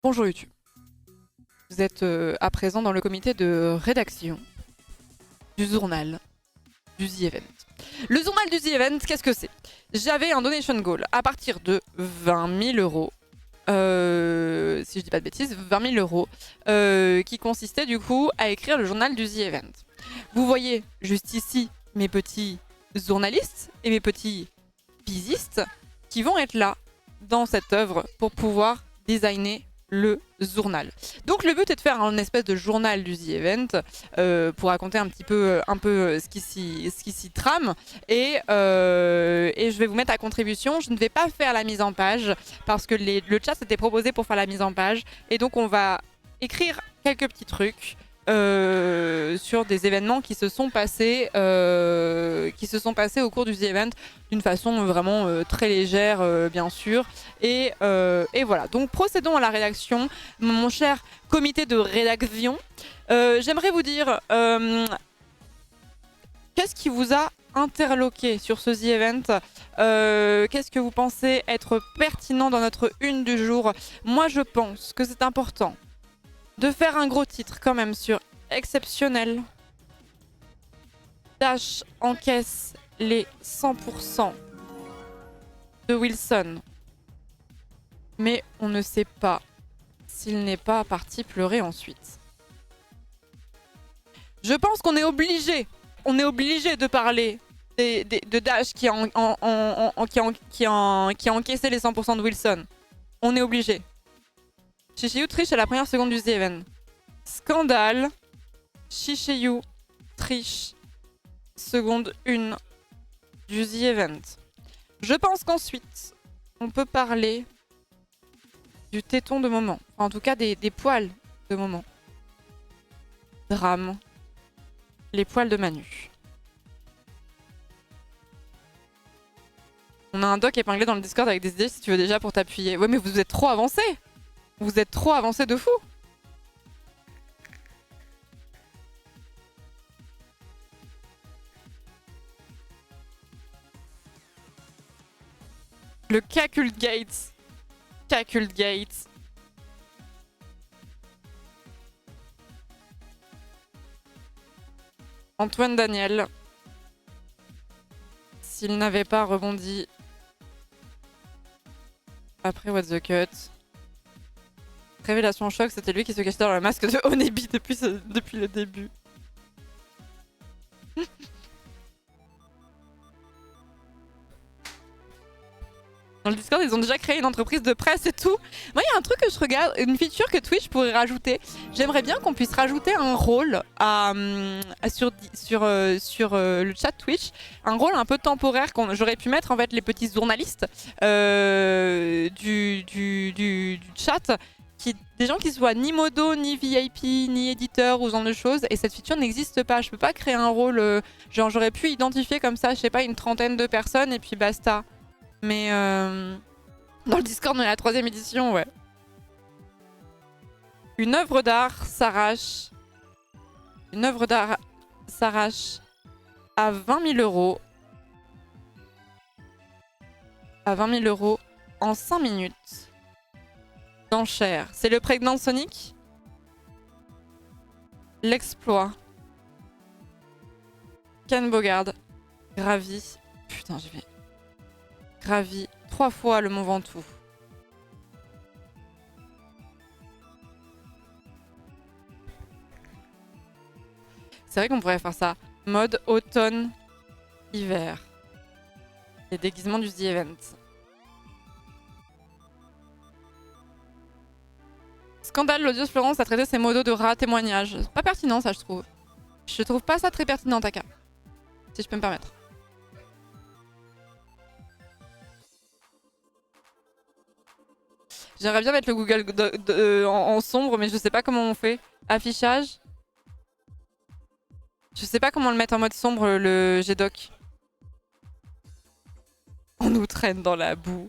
Bonjour YouTube. Vous êtes à présent dans le comité de rédaction du journal du The Event. Le journal du The Event, qu'est-ce que c'est? J'avais un donation goal à partir de 20 000 euros. Si je dis pas de bêtises, 20 000 euros, qui consistait du coup à écrire le journal du The Event. Vous voyez juste ici mes petits journalistes et mes petits pisistes qui vont être là dans cette œuvre pour pouvoir designer le journal. Donc le but est de faire un espèce de journal du The Event pour raconter un peu ce qui s'y trame et je vais vous mettre à contribution. Je ne vais pas faire la mise en page parce que le chat s'était proposé pour faire la mise en page et donc on va écrire quelques petits trucs sur des événements qui se sont passés au cours du The Event d'une façon vraiment très légère bien sûr et voilà, donc procédons à la rédaction, mon cher comité de rédaction. J'aimerais vous dire qu'est-ce qui vous a interloqué sur ce The Event, qu'est-ce que vous pensez être pertinent dans notre une du jour. Moi je pense que c'est important de faire un gros titre quand même sur exceptionnel. Dash encaisse les 100% de Wilson. Mais on ne sait pas s'il n'est pas parti pleurer ensuite. Je pense qu'on est obligé de parler de Dash qui a encaissé les 100% de Wilson. On est obligé. Shishayu triche à la première seconde du The Event. Scandale. Shishayu triche seconde 1 du The Event. Je pense qu'ensuite, on peut parler du téton de moment. Enfin, en tout cas, des poils de moment. Drame. Les poils de Manu. On a un doc épinglé dans le Discord avec des idées si tu veux déjà pour t'appuyer. Ouais, mais vous êtes trop avancé. Vous êtes trop avancé de fou. Le Cacult Gates. Cacult Gates. Antoine Daniel. S'il n'avait pas rebondi après What the Cut. Révélation choc, c'était lui qui se cachait dans le masque de Onebi depuis le début. Dans le Discord, ils ont déjà créé une entreprise de presse et tout. Moi, il y a un truc que je regarde, une feature que Twitch pourrait rajouter. J'aimerais bien qu'on puisse rajouter un rôle sur le chat Twitch. Un rôle un peu temporaire. J'aurais pu mettre en fait les petits journalistes du chat. Des gens qui soient ni modo, ni VIP, ni éditeur ou ce genre de choses. Et cette feature n'existe pas. Je peux pas créer un rôle. Genre, j'aurais pu identifier comme ça, je sais pas, une trentaine de personnes et puis basta. Mais dans le Discord, on est à la 3ème édition, ouais. Une œuvre d'art s'arrache. Une œuvre d'art s'arrache à 20 000 euros. À 20 000 euros en 5 minutes. D'enchères. C'est le Pregnant Sonic. L'exploit. Ken Bogard. Gravi. Putain, j'y vais. Gravi 3 fois le Mont Ventoux. C'est vrai qu'on pourrait faire ça. Mode automne-hiver. Les déguisements du The Event. Scandale, l'odieuse Florence a traité ses modos de rat témoignage. C'est pas pertinent ça, je trouve. Je trouve pas ça très pertinent, Taka. Si je peux me permettre. J'aimerais bien mettre le Google en sombre, mais je sais pas comment on fait. Affichage. Je sais pas comment le mettre en mode sombre, le GDoc. On nous traîne dans la boue.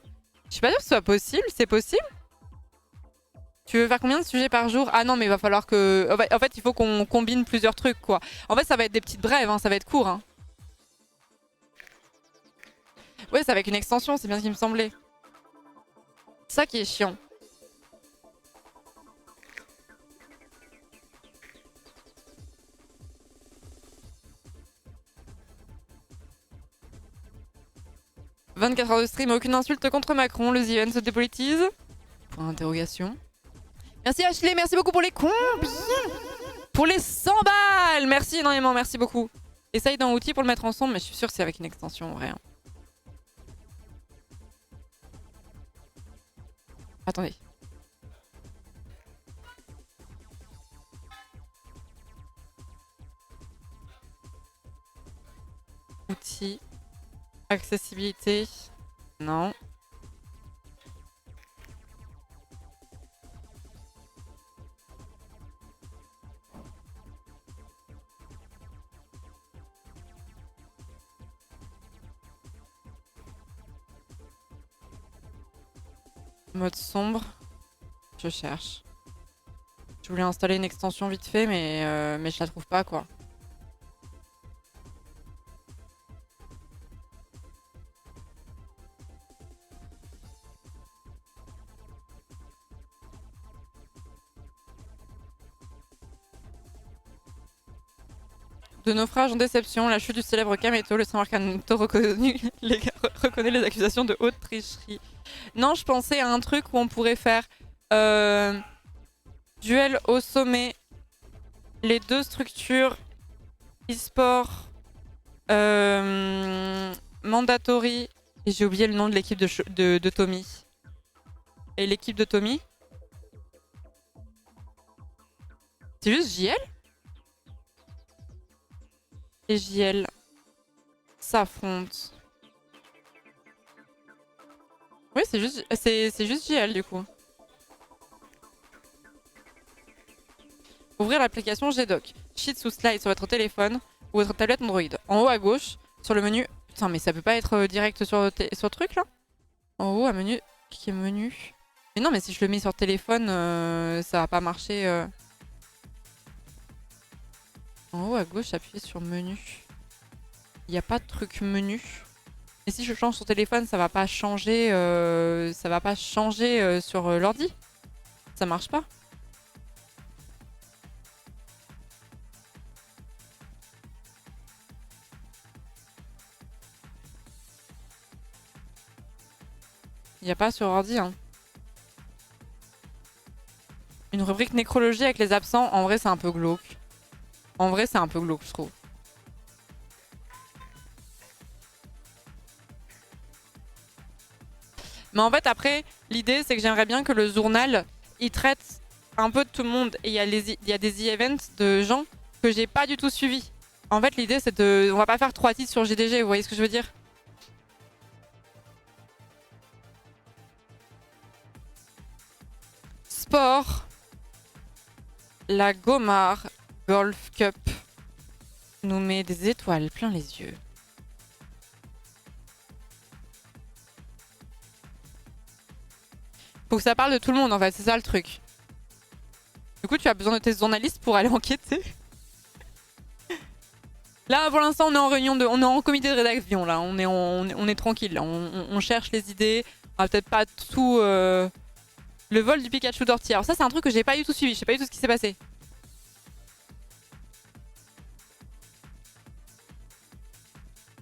Je suis pas sûre que ce soit possible. C'est possible? Tu veux faire combien de sujets par jour? Ah non, mais il va falloir que... En fait, il faut qu'on combine plusieurs trucs, quoi. En fait, ça va être des petites brèves, hein, ça va être court. Hein. Ouais, c'est avec une extension, c'est bien ce qui me semblait. Ça qui est chiant. 24 heures de stream, aucune insulte contre Macron, le The Event se dépolitise. Point d'interrogation. Merci Ashley, merci beaucoup pour les combis. Pour les 100 balles. Merci énormément, merci beaucoup. Essaye d'un outil pour le mettre ensemble, mais je suis sûre que c'est avec une extension en vrai. Attendez. Outils. Accessibilité. Non. Mode sombre. Je cherche. Je voulais installer une extension vite fait, mais je la trouve pas quoi. De naufrage en déception, la chute du célèbre Kameto, le Saint Kameto reconnaît les accusations de haute tricherie. Non, je pensais à un truc où on pourrait faire duel au sommet, les deux structures, e-sport, mandatory, et j'ai oublié le nom de l'équipe de Tommy. Et l'équipe de Tommy, c'est juste JL? Et JL s'affrontent. Oui, c'est juste JL du coup. Ouvrir l'application Gdoc. Sheets ou slide sur votre téléphone ou votre tablette Android. En haut à gauche, sur le menu. Putain, mais ça peut pas être direct sur le truc là? En haut à menu. Cliquez menu. Mais non, mais si je le mets sur téléphone, ça va pas marcher. En haut à gauche, appuyez sur menu. Il n'y a pas de truc menu. Et si je change sur téléphone, ça va pas changer, sur l'ordi. Ça marche pas. Il n'y a pas sur ordi. Hein. Une rubrique nécrologie avec les absents, en vrai c'est un peu glauque. En vrai c'est un peu glauque je trouve. Mais en fait après, l'idée c'est que j'aimerais bien que le journal, il traite un peu de tout le monde. Et il y a des events de gens que j'ai pas du tout suivis. En fait l'idée c'est de... On va pas faire 3 titres sur GDG, vous voyez ce que je veux dire? Sport. La Gomar Golf Cup nous met des étoiles plein les yeux. Faut que ça parle de tout le monde en fait, c'est ça le truc. Du coup, tu as besoin de tes journalistes pour aller enquêter. Là, pour l'instant, on est en réunion on est en comité de rédaction. Là, on est tranquille. Là. On cherche les idées. On va peut-être pas tout. Le vol du Pikachu d'Ortie. Alors ça, c'est un truc que j'ai pas du tout suivi. Je sais pas du tout ce qui s'est passé.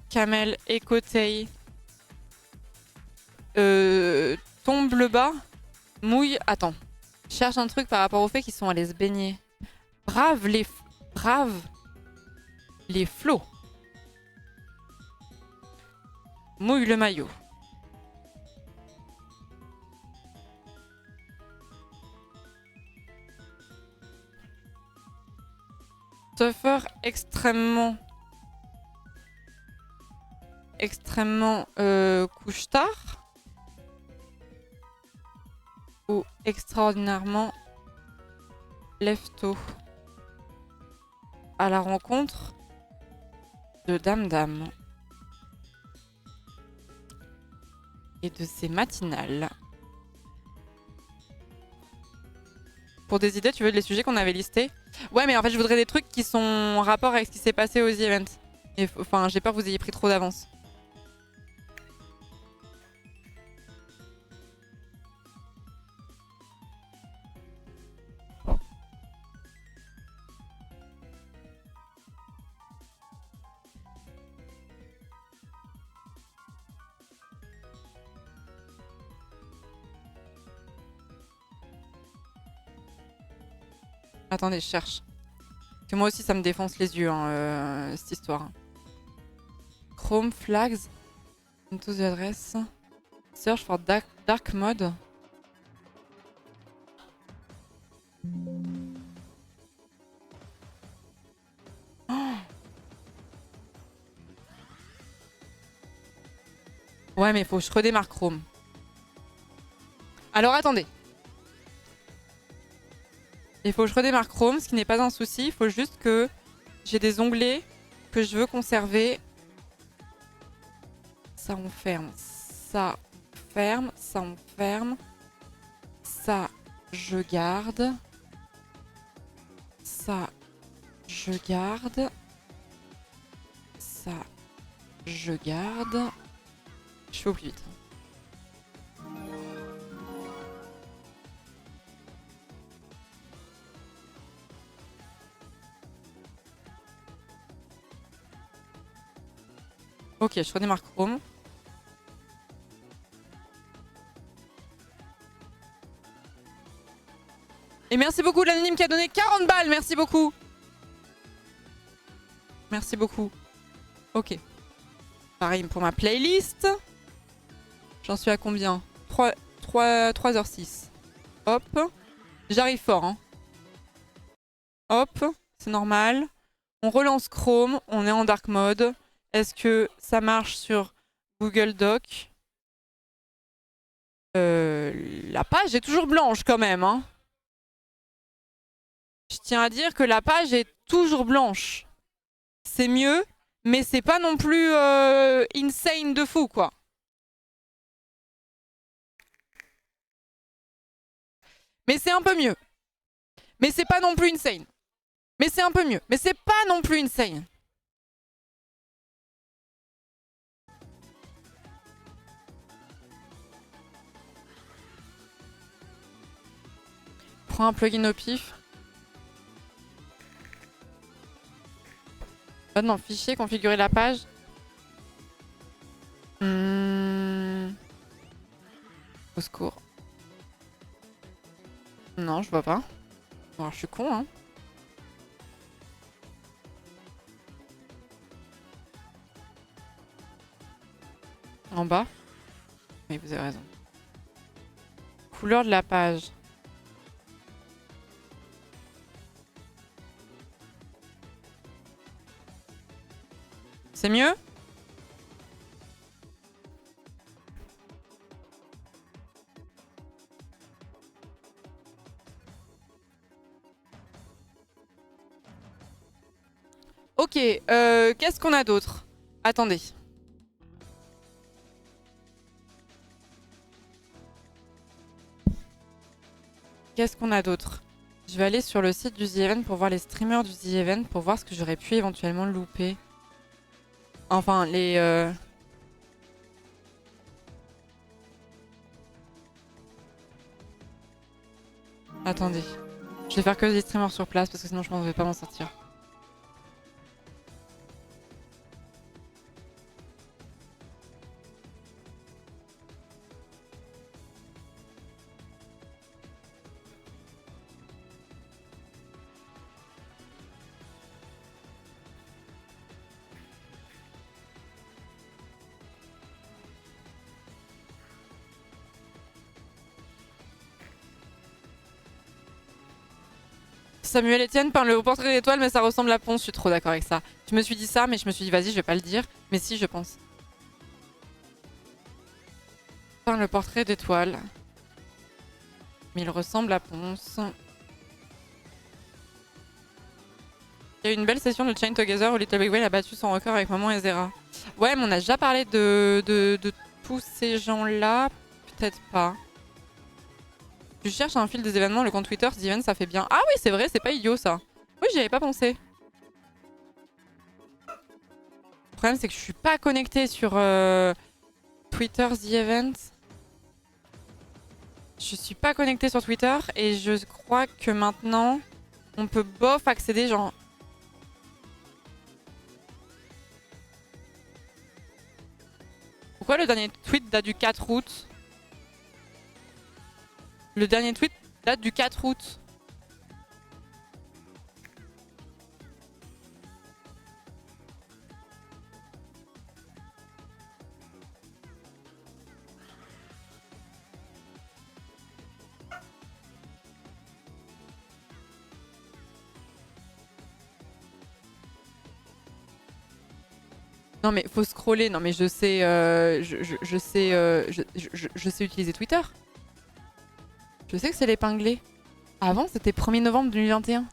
Kamel, Ekotei. Tombe le bas. Mouille. Attends. Cherche un truc par rapport au fait qu'ils sont allés se baigner. Brave les flots. Mouille le maillot. Surfer extrêmement couche-tard ou extraordinairement lève-tôt à la rencontre de Dame Dame et de ses matinales. Pour des idées, tu veux les sujets qu'on avait listés? Ouais, mais en fait, je voudrais des trucs qui sont en rapport avec ce qui s'est passé aux events. Enfin, j'ai peur que vous ayez pris trop d'avance. Attendez, je cherche. Parce que moi aussi, ça me défonce les yeux, hein, cette histoire. Chrome flags. Into the address. Search for dark mode. Oh, ouais, mais faut que je redémarre Chrome. Alors attendez. Il faut que je redémarre Chrome, ce qui n'est pas un souci. Il faut juste que j'ai des onglets que je veux conserver. Ça, on ferme. Ça, on ferme. Ça, on ferme. Ça, je garde. Ça, je garde. Ça, je garde. Je fais au plus vite. Ok, je redémarre Chrome. Et merci beaucoup l'anonyme qui a donné 40 balles. Merci beaucoup. Merci beaucoup. Ok. Pareil pour ma playlist. J'en suis à combien 3h06. Hop. J'arrive fort. Hein. Hop. C'est normal. On relance Chrome. On est en dark mode. Est-ce que ça marche sur Google Doc? La page est toujours blanche quand même. Hein. Je tiens à dire que la page est toujours blanche. C'est mieux, mais c'est pas non plus insane de fou, quoi. Mais c'est un peu mieux. Mais c'est pas non plus insane. Mais c'est un peu mieux. Mais c'est pas non plus insane. Prends un plugin au pif. Ah non, fichier, configurer la page. Au secours. Non, je vois pas. Alors, je suis con, hein. En bas. Oui, vous avez raison. Couleur de la page. C'est mieux? Ok, qu'est-ce qu'on a d'autre? Attendez. Qu'est-ce qu'on a d'autre? Je vais aller sur le site du The Event pour voir les streamers du The Event pour voir ce que j'aurais pu éventuellement louper. Enfin, les... Attendez. Je vais faire que des streamers sur place parce que sinon je ne vais pas m'en sortir. Samuel Etienne peint le portrait d'étoile, mais ça ressemble à Ponce. Je suis trop d'accord avec ça. Je me suis dit ça, mais je me suis dit, vas-y, je vais pas le dire. Mais si, je pense. Peint le portrait d'étoile. Mais il ressemble à Ponce. Il y a eu une belle session de Chain Together où Little Big Whale a battu son record avec Maman et Zera. Ouais, mais on a déjà parlé de tous ces gens-là. Peut-être pas. Tu cherches un fil des événements, le compte Twitter, Steven, ça fait bien. Ah oui, c'est vrai, c'est pas idiot ça. Oui, j'y avais pas pensé. Le problème, c'est que je suis pas connectée sur Twitter The Event. Je suis pas connectée sur Twitter et je crois que maintenant, on peut bof accéder genre... Pourquoi le dernier tweet date du 4 août? Le dernier tweet date du 4 août. Non mais faut scroller, non mais je sais, je sais, je sais utiliser Twitter. Je sais que c'est l'épinglé. Avant c'était 1er novembre 2021.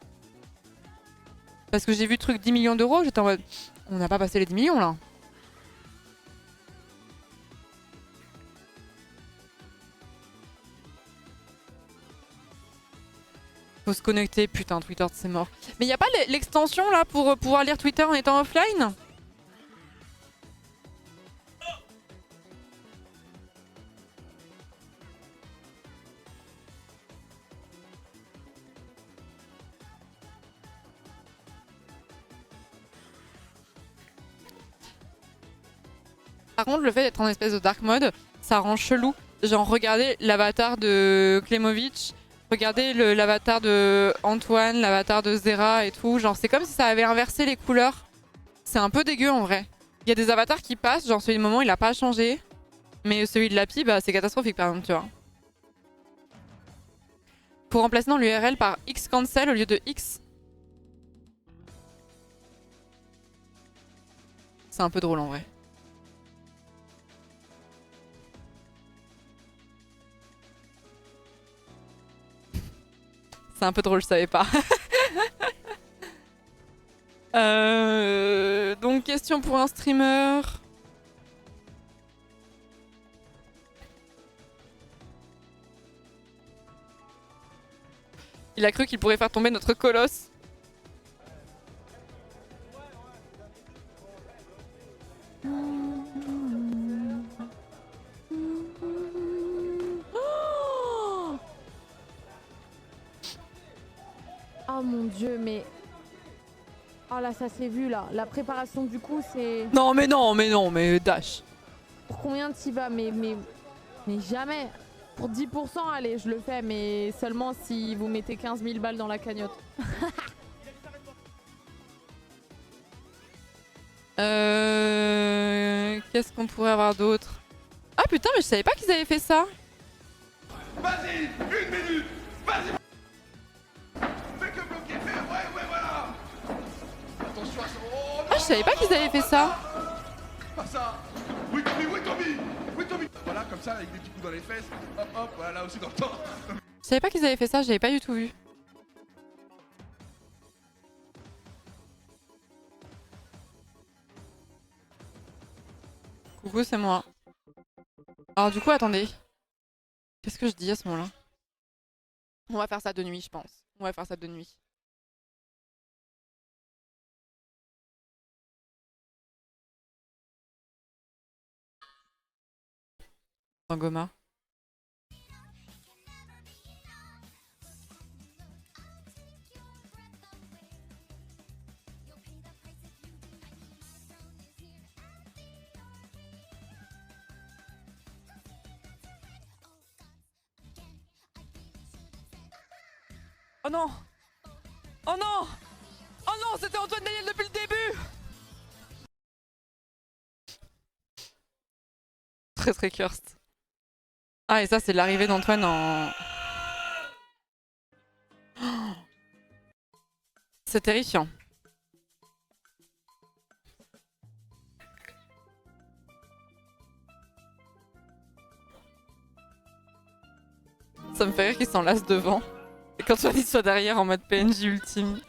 Parce que j'ai vu le truc 10 millions d'euros, j'étais en mode, on n'a pas passé les 10 millions là. Faut se connecter, putain Twitter c'est mort. Mais y a pas l'extension là pour pouvoir lire Twitter en étant offline? Par contre, le fait d'être en espèce de dark mode, ça rend chelou. Genre, regardez l'avatar de Klemovic, regardez l'avatar de Antoine, l'avatar de Zera et tout. Genre, c'est comme si ça avait inversé les couleurs. C'est un peu dégueu en vrai. Il y a des avatars qui passent, genre celui de moment il a pas changé. Mais celui de Lapi, bah c'est catastrophique par exemple, tu vois. Faut remplacer dans l'URL par X cancel au lieu de X. C'est un peu drôle en vrai. C'est un peu drôle, je savais pas. Donc, question pour un streamer. Il a cru qu'il pourrait faire tomber notre colosse. Oh mon dieu, mais... Oh là, ça s'est vu là. La préparation du coup, c'est... Non, mais Dash. Pour combien t'y vas mais jamais. Pour 10%, allez, je le fais, mais seulement si vous mettez 15 000 balles dans la cagnotte. Qu'est-ce qu'on pourrait avoir d'autre? Ah putain, mais je savais pas qu'ils avaient fait ça. Vas-y, 1 minute. Vas-y. Fais que bloquer. Ouais, voilà. Attention à ça. Oh, non, Ah, je savais pas qu'ils avaient fait ça. Pas ça. Oui, Tommy. Voilà, comme ça, avec des petits coups dans les fesses. Hop, voilà, là aussi dans le temps. Je savais pas qu'ils avaient fait ça, j'avais pas du tout vu. Coucou, c'est moi. Alors du coup, attendez. Qu'est-ce que je dis à ce moment-là? On va faire ça de nuit, je pense. On va faire ça de nuit. Un goma. Oh non! Oh non! Oh non, c'était Antoine Daniel depuis le début! Très cursed. Ah, et ça, c'est l'arrivée d'Antoine en... Oh, c'est terrifiant. Ça me fait rire qu'il s'enlace devant. Et qu'Antoine il soit derrière en mode PNJ ultime.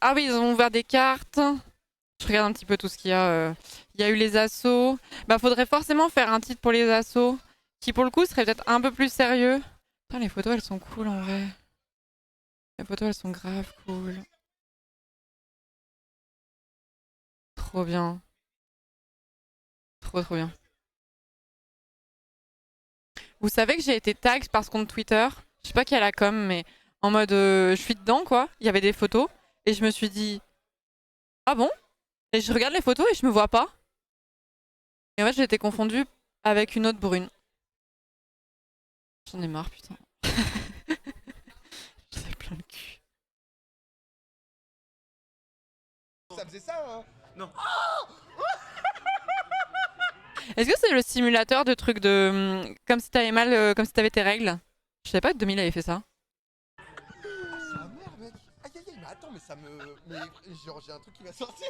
Ah oui, ils ont ouvert des cartes. Je regarde un petit peu tout ce qu'il y a. Il y a eu les assauts. Bah, faudrait forcément faire un titre pour les assauts. Qui, pour le coup, serait peut-être un peu plus sérieux. Putain, les photos, elles sont cool en vrai. Les photos, elles sont grave cool. Trop bien. Trop bien. Vous savez que j'ai été tag par ce compte Twitter. Je sais pas qui a la com, mais en mode je suis dedans quoi. Il y avait des photos. Et je me suis dit, Ah bon? Et je regarde les photos et je me vois pas. Et en fait, j'ai été confondue avec une autre brune. J'en ai marre, putain. J'en ai plein le cul. Ça faisait ça, hein? Non. Est-ce que c'est le simulateur de truc de... comme si t'avais mal, comme si t'avais tes règles? Je savais pas que 2000 avait fait ça. Sa mère, mec. Aïe aïe aïe, mais attends, mais ça me. Mais genre, j'ai un truc qui va sortir.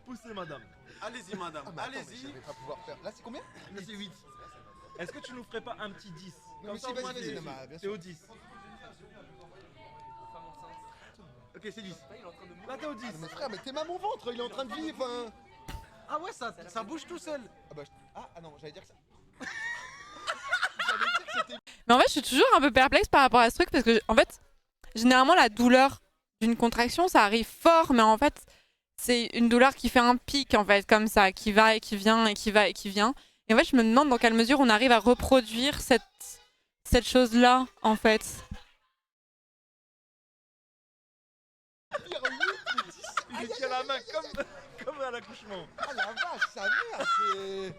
Poussez, madame. Allez-y, madame. Ah, mais attends, mais je Allez-y. vais pas pouvoir faire. Là, c'est combien? Là, c'est 8. Est-ce que tu nous ferais pas un petit 10? Non, Comme mais ça, si, au moins, vas-y, t'es- vas-y, non, bah, bien t'es sûr. au 10. Ok, c'est 10. Là, t'es au 10. Ah, mais frère, mais t'es mal mon ventre, il est en train de vivre. Hein. Ah ouais, ça bouge tout seul. Ah bah, ah non, j'allais dire que ça. J'allais dire que c'était. Mais en fait, je suis toujours un peu perplexe par rapport à ce truc parce que, en fait, généralement, la douleur d'une contraction, ça arrive fort, mais en fait, c'est une douleur qui fait un pic, en fait, comme ça, qui va et qui vient et qui va et qui vient. Et en fait, je me demande dans quelle mesure on arrive à reproduire cette chose-là, en fait. Pire 8 ou 10. Il Aïe, est aïe, à la aïe, main aïe, comme à l'accouchement. Ah la vache, sa mère, c'est.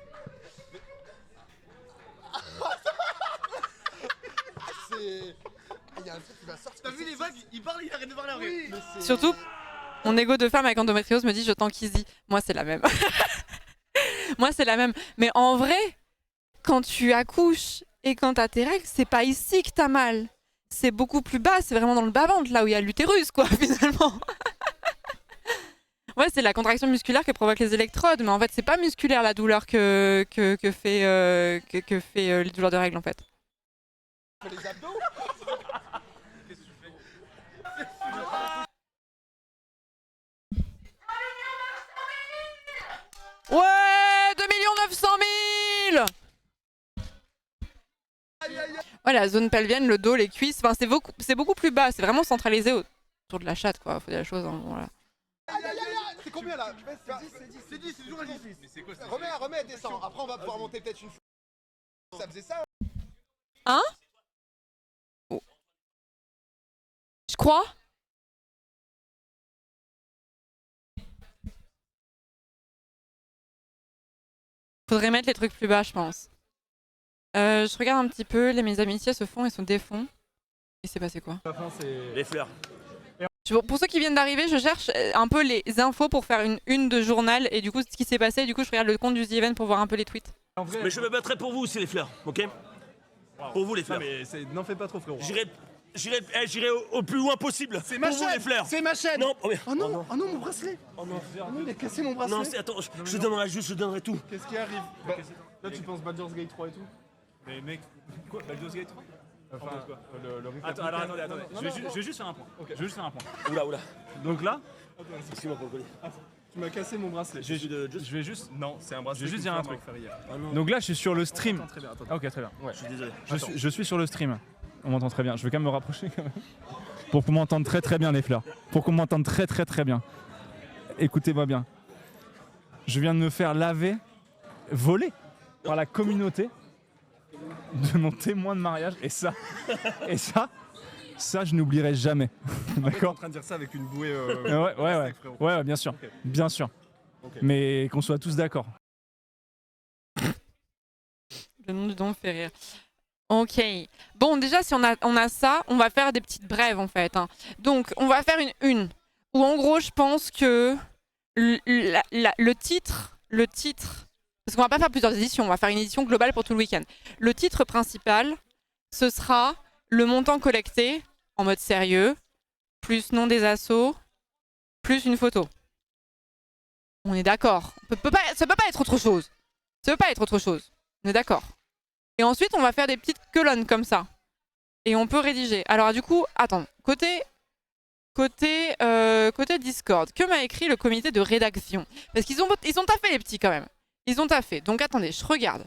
Ah, c'est. Ah, il y a un truc qui va sortir. T'as vu les vagues? Il parle, il arrête de parler après. Oui, mais c'est. Surtout, mon ego de femme avec endométriose me dit je tank easy. Moi, c'est la même. Moi, c'est la même. Mais en vrai, quand tu accouches et quand t'as tes règles, c'est pas ici que t'as mal. C'est beaucoup plus bas, c'est vraiment dans le bas-ventre, là où il y a l'utérus, quoi, finalement. Ouais, c'est la contraction musculaire que provoquent les électrodes, mais en fait, c'est pas musculaire la douleur que fait les douleurs de règles, en fait. Fais les abdos. Qu'est-ce que tu fais? Ouais, 2 900 000. Aïe, aïe, aïe. Ouais, la zone pelvienne, le dos, les cuisses, enfin, c'est beaucoup plus bas, c'est vraiment centralisé autour de la chatte, quoi. Faut dire la chose, hein, voilà. Aïe, aïe, aïe, aïe. C'est combien là? C'est 10, c'est toujours un 10. Mais c'est quoi ça? Remets, descends. Après, on va pouvoir monter peut-être une fois. Ça faisait ça? Hein? Oh. Je crois. Faudrait mettre les trucs plus bas, je pense. Je regarde un petit peu, mes amitiés se font et se défont. Il s'est passé quoi? Les fleurs. Pour ceux qui viennent d'arriver, je cherche un peu les infos pour faire une une de journal et du coup ce qui s'est passé. Du coup, je regarde le compte du The Event pour voir un peu les tweets. Mais je me battrai pour vous aussi, les fleurs, ok? Pour vous, les fleurs. Mais n'en fais pas trop, frérot. J'irai au plus loin possible. C'est pour ma vous, chaîne. les fleurs. C'est ma chaîne. Non, oh, merde. Oh non, mon bracelet. Oh non, Oh non, il a cassé mon bracelet. non, attends, je donnerai juste, je donnerai tout. Qu'est-ce qui arrive? Là, tu penses Baldur's Gate 3 et tout? Mais mec, quoi? Baldur's Gate 3? Enfin, quoi? le replay. Attends, alors attendez. Je vais juste faire un point. Je vais juste faire un point. Oula. Donc là, Excuse-moi pour le coller. Tu m'as cassé mon bracelet. je vais juste. Non, c'est un bracelet. Je vais juste qu'une dire un femme m'a truc. offert hier. Ah non, Donc là, je suis sur le stream. Attends, très bien, attends. Ah, ok, très bien. je suis désolé. Je suis sur le stream. On m'entend très bien. Je vais quand même me rapprocher quand même. Pour qu'on m'entende très bien, les fleurs. Pour qu'on m'entende très bien. Écoutez-moi bien. Je viens de me faire voler par la communauté de mon témoin de mariage. Et ça, je n'oublierai jamais. T'es en D'accord? train de dire ça avec une bouée. Ouais, frérot. ouais, bien sûr. Ok. Bien sûr. Ok. Mais qu'on soit tous d'accord. Le nom du don me fait rire. Ok. Bon, déjà, si on a ça, on va faire des petites brèves, en fait. Hein. Donc, on va faire une où, en gros, je pense que le titre, parce qu'on va pas faire plusieurs éditions, on va faire une édition globale pour tout le week-end. Le titre principal, ce sera le montant collecté, en mode sérieux, plus nom des assos, plus une photo. On est d'accord. Ça peut pas être autre chose. Ça peut pas être autre chose. On est d'accord. Et ensuite, on va faire des petites colonnes comme ça. Et on peut rédiger. Alors du coup, attends. Côté Discord, que m'a écrit le comité de rédaction? Parce qu'ils ont taffé les petits quand même. Ils ont taffé. Donc attendez, je regarde.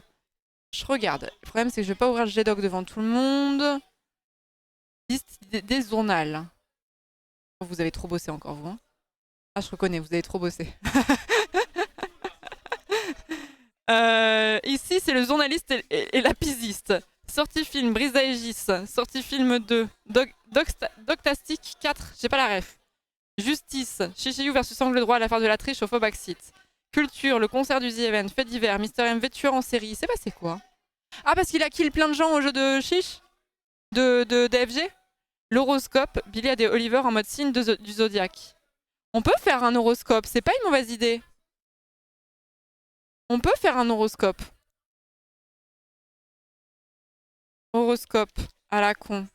Le problème, c'est que je vais pas ouvrir le G-Doc devant tout le monde. Liste des journaux. Vous avez trop bossé encore, vous. Hein? Ah, je reconnais, vous avez trop bossé. Ici, c'est le journaliste et la pisiste. Sortie film, Brise d'Aegis. Sortie film 2. Doctastic 4. J'ai pas la ref. Justice, Chichiou versus Angle droit, l'affaire de la triche au faux backseat. Culture, le concert du The Event, fait divers, Mister M tueur en série. C'est passé quoi? Ah, parce qu'il a kill plein de gens au jeu de chiche de DFG. L'horoscope, Billy a des Oliver en mode signe du zodiaque. On peut faire un horoscope, c'est pas une mauvaise idée. On peut faire un horoscope. Horoscope, à la con.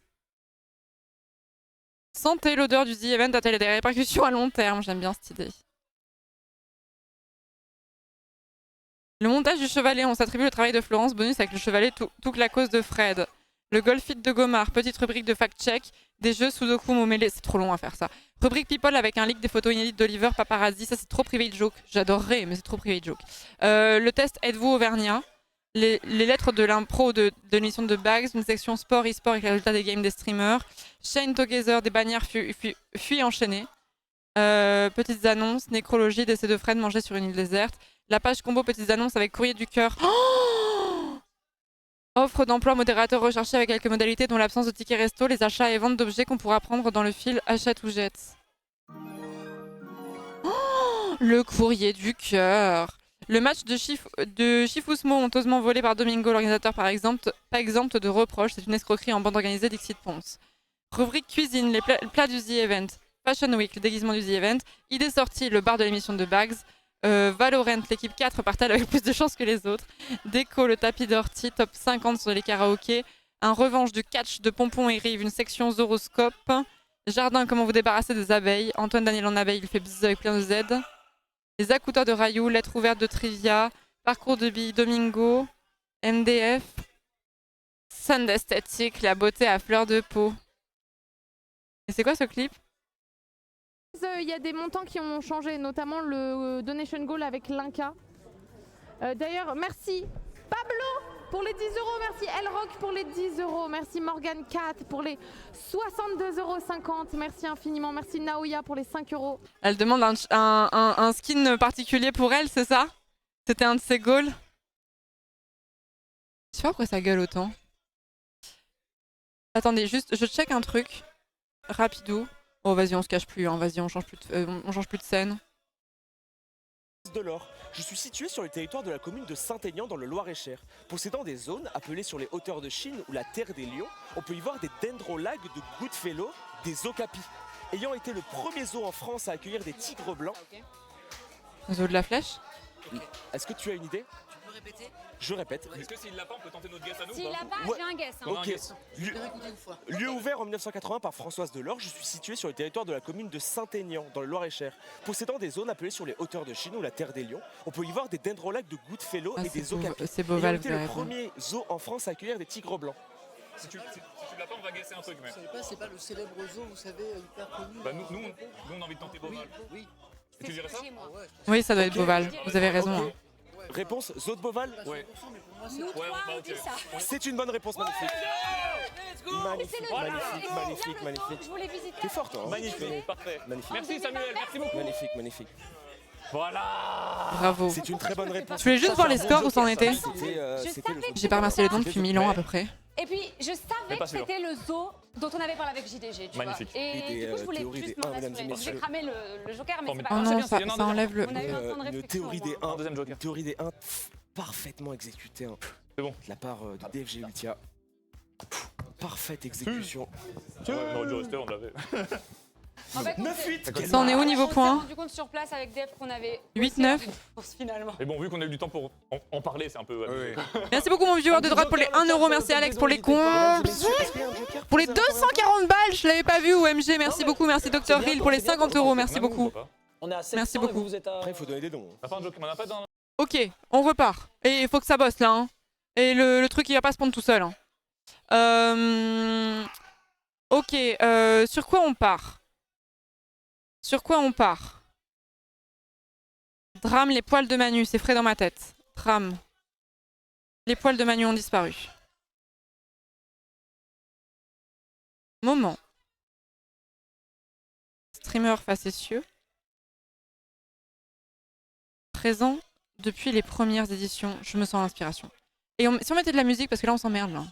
Santé, l'odeur du The Event a-t-elle des répercussions à long terme? J'aime bien cette idée. Le montage du chevalet, on s'attribue le travail de Florence, bonus avec le chevalet, tout que la cause de Fred. Le golfit de Gomard, petite rubrique de fact-check, des jeux Sudoku Momele, c'est trop long à faire ça. Rubrique People avec un leak des photos inédites d'Oliver Paparazzi, ça c'est trop private joke, j'adorerais mais c'est trop private joke. Le test Êtes-vous Auvergnat, les lettres de l'impro de l'émission de Bags, une section sport, e-sport avec les résultats des games des streamers, Shane Together, des bannières fuis enchaînées, petites annonces, nécrologie, décès de Fred mangé sur une île déserte, la page combo petites annonces avec courrier du cœur. Offre d'emploi modérateur recherché avec quelques modalités dont l'absence de tickets resto, les achats et ventes d'objets qu'on pourra prendre dans le fil Achète ou Jette. Le courrier du cœur. Le match de Chifusmo honteusement volé par Domingo, l'organisateur pas exempt de reproches. C'est une escroquerie en bande organisée d'Ixit Ponce. Rubrique cuisine, les plats du The Event. Fashion Week, le déguisement du The Event. Idée sortie, le bar de l'émission de Bags. Valorant, l'équipe 4 part-elle avec plus de chance que les autres. Déco, le tapis d'ortie, top 50 sur les karaokés. Un revanche du catch de Pompon et Rive, une section Zoroscope. Jardin, comment vous débarrasser des abeilles. Antoine Daniel en abeille, il fait bzzz avec plein de Z. Les accouteurs de Rayou, lettres ouvertes de Trivia. Parcours de billes Domingo. MDF. Sun d'esthétique, la beauté à fleur de peau. Et c'est quoi ce clip? Il y a des montants qui ont changé, notamment le donation goal avec l'Inca. D'ailleurs, merci Pablo pour les 10 €, merci Elrock pour les 10 €, merci Morgan 4 pour les 62,50 €, merci infiniment, merci Naoya pour les 5 €. Elle demande un skin particulier pour elle, c'est ça? C'était un de ses goals? Je sais pas pourquoi ça gueule autant. Attendez, juste, je check un truc. Rapidou. Oh vas-y, on se cache plus, hein. Vas-y, on change plus de scène. De l'or. Je suis situé sur le territoire de la commune de Saint-Aignan dans le Loir-et-Cher. Possédant des zones appelées sur les hauteurs de Chine ou la terre des lions, on peut y voir des dendrolagues de Goodfellow, des okapis. Ayant été le premier zoo en France à accueillir des tigres blancs. Zoo de la Flèche? Est-ce que tu as une idée? Tu peux répéter? Je répète. Est-ce que s'il l'a pas, on peut tenter notre guess à nous? S'il l'a pas, Ouais. j'ai un guess. Hein. Ok. Je vais raconter une fois. Lieu ouvert en 1980 par Françoise Delors, je suis situé sur le territoire de la commune de Saint-Aignan, dans le Loir-et-Cher. Possédant des zones appelées sur les hauteurs de Chine ou la terre des lions, on peut y voir des dendrolagues de Goodfellow et des okapis. C'est Ayant Beauval, été vous le avez raison. premier zoo en France à accueillir des tigres blancs. Si tu l'as pas, on va guesser un truc, mais. Vous savez pas, c'est pas le célèbre zoo, vous savez, hyper connu. Bah, nous, on a envie de tenter Beauval. Oui. Tu dirais ça? Ah ouais, Oui, ça doit être Ok. Beauval. Vous avez raison. Ok. Hein. Réponse, zoo de Beauval? Ouais. mais pour moi, c'est Nous Ouais, trois, bah, on ok. dit ça. C'est une bonne réponse, magnifique. Magnifique, C'est le magnifique, magnifique, Je magnifique. voulais visiter. T'es forte, hein? Magnifique, parfait. Magnifique, Merci Samuel, merci beaucoup. magnifique, magnifique. Voilà. Bravo. C'est une très bonne réponse. Je voulais juste voir les scores où ça en était. C'était le zoo. J'ai pas remercié les dons depuis 1000 ans à peu près. Et puis, je savais pas que sûr. c'était le zoo dont on avait parlé avec JDG, tu Magnifique. vois. Et Et du coup, je voulais théorie juste des m'en un, mesdames et assurer. messieurs. J'ai cramé le joker, mais c'est pas Oh grave. non, bien, ça, il y en a ça un enlève le. On a eu un temps de Une réflexion. théorie au moins. des 1, Un deuxième joker. théorie des 1 parfaitement exécutée hein, C'est bon. de la part de DFG Ultia. Parfaite exécution. Ouais, on aurait dû rester, on l'avait. En fait, 9-8. Ça en est où niveau on s'est point? rendu compte sur place avec Def qu'on avait 8-9. aussi réponse, finalement. Mais bon, vu qu'on a eu du temps pour en parler, c'est un peu. Merci beaucoup mon viewer de droite pour les 1 €. Merci Alex pour les cons. Pour les 240 balles, je l'avais pas vu. OMG, merci beaucoup. Merci Dr. Hill pour les 50 €. Merci beaucoup. On est à 700, Merci et beaucoup. Vous êtes à... Après, il faut donner des dons. On a pas un joker, on a pas d'un. Ok, on repart. Et il faut que ça bosse là. Hein. Et le truc il va pas se prendre tout seul. Hein. Ok, sur quoi on part? Sur quoi on part? Drame, les poils de Manu, c'est frais dans ma tête. Drame. Les poils de Manu ont disparu. Moment. Streamer facétieux. Présent depuis les premières éditions. Je me sens l'inspiration. Et si on mettait de la musique, parce que là on s'emmerde là.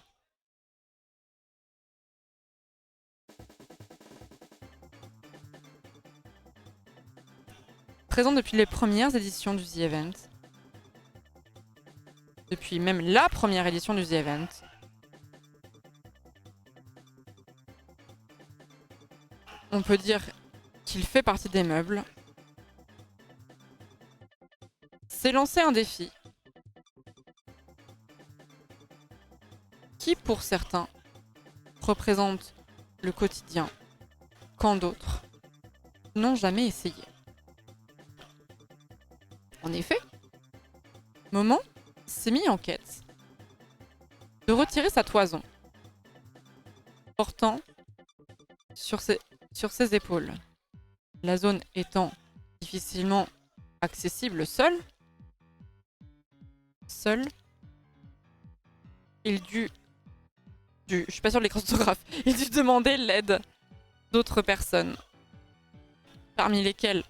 présent depuis les premières éditions du The Event. Depuis même la première édition du The Event. On peut dire qu'il fait partie des meubles. S'est lancé un défi qui, pour certains, représente le quotidien, quand d'autres n'ont jamais essayé. En effet, Moment s'est mis en quête de retirer sa toison, portant sur ses épaules. La zone étant difficilement accessible seul, il je suis pas sûre de l'écran photographe, il dut demander l'aide d'autres personnes, parmi lesquelles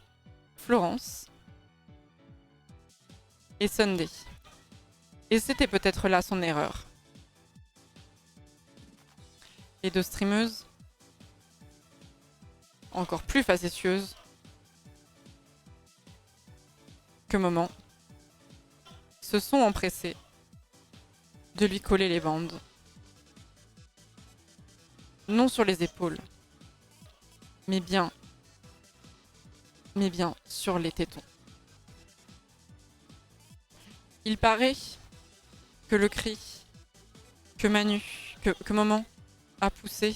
Florence et Sunday. Et c'était peut-être là son erreur. Les deux streameuses, encore plus facétieuses que Moment, se sont empressées de lui coller les bandes. Non sur les épaules, mais bien sur les tétons. Il paraît que le cri que Moment a poussé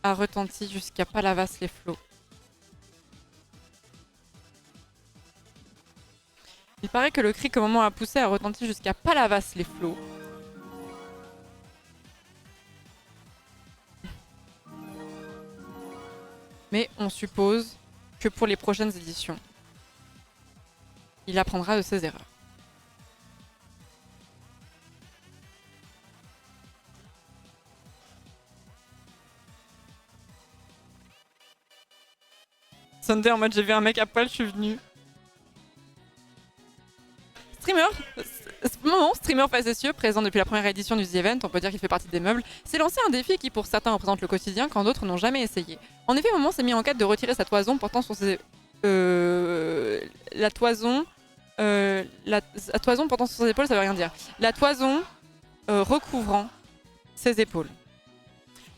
a retenti jusqu'à Palavas-les-Flots. Il paraît que le cri que Moment a poussé a retenti jusqu'à Palavas-les-Flots. Mais on suppose que pour les prochaines éditions, il apprendra de ses erreurs. Sunday en mode j'ai vu un mec à poil, je suis venu. Streamer facétieux, présent depuis la première édition du The Event, on peut dire qu'il fait partie des meubles, s'est lancé un défi qui pour certains représente le quotidien quand d'autres n'ont jamais essayé. En effet, Moment s'est mis en quête de retirer sa toison portant sur ses... la toison portant sur ses épaules, ça veut rien dire. La toison recouvrant ses épaules.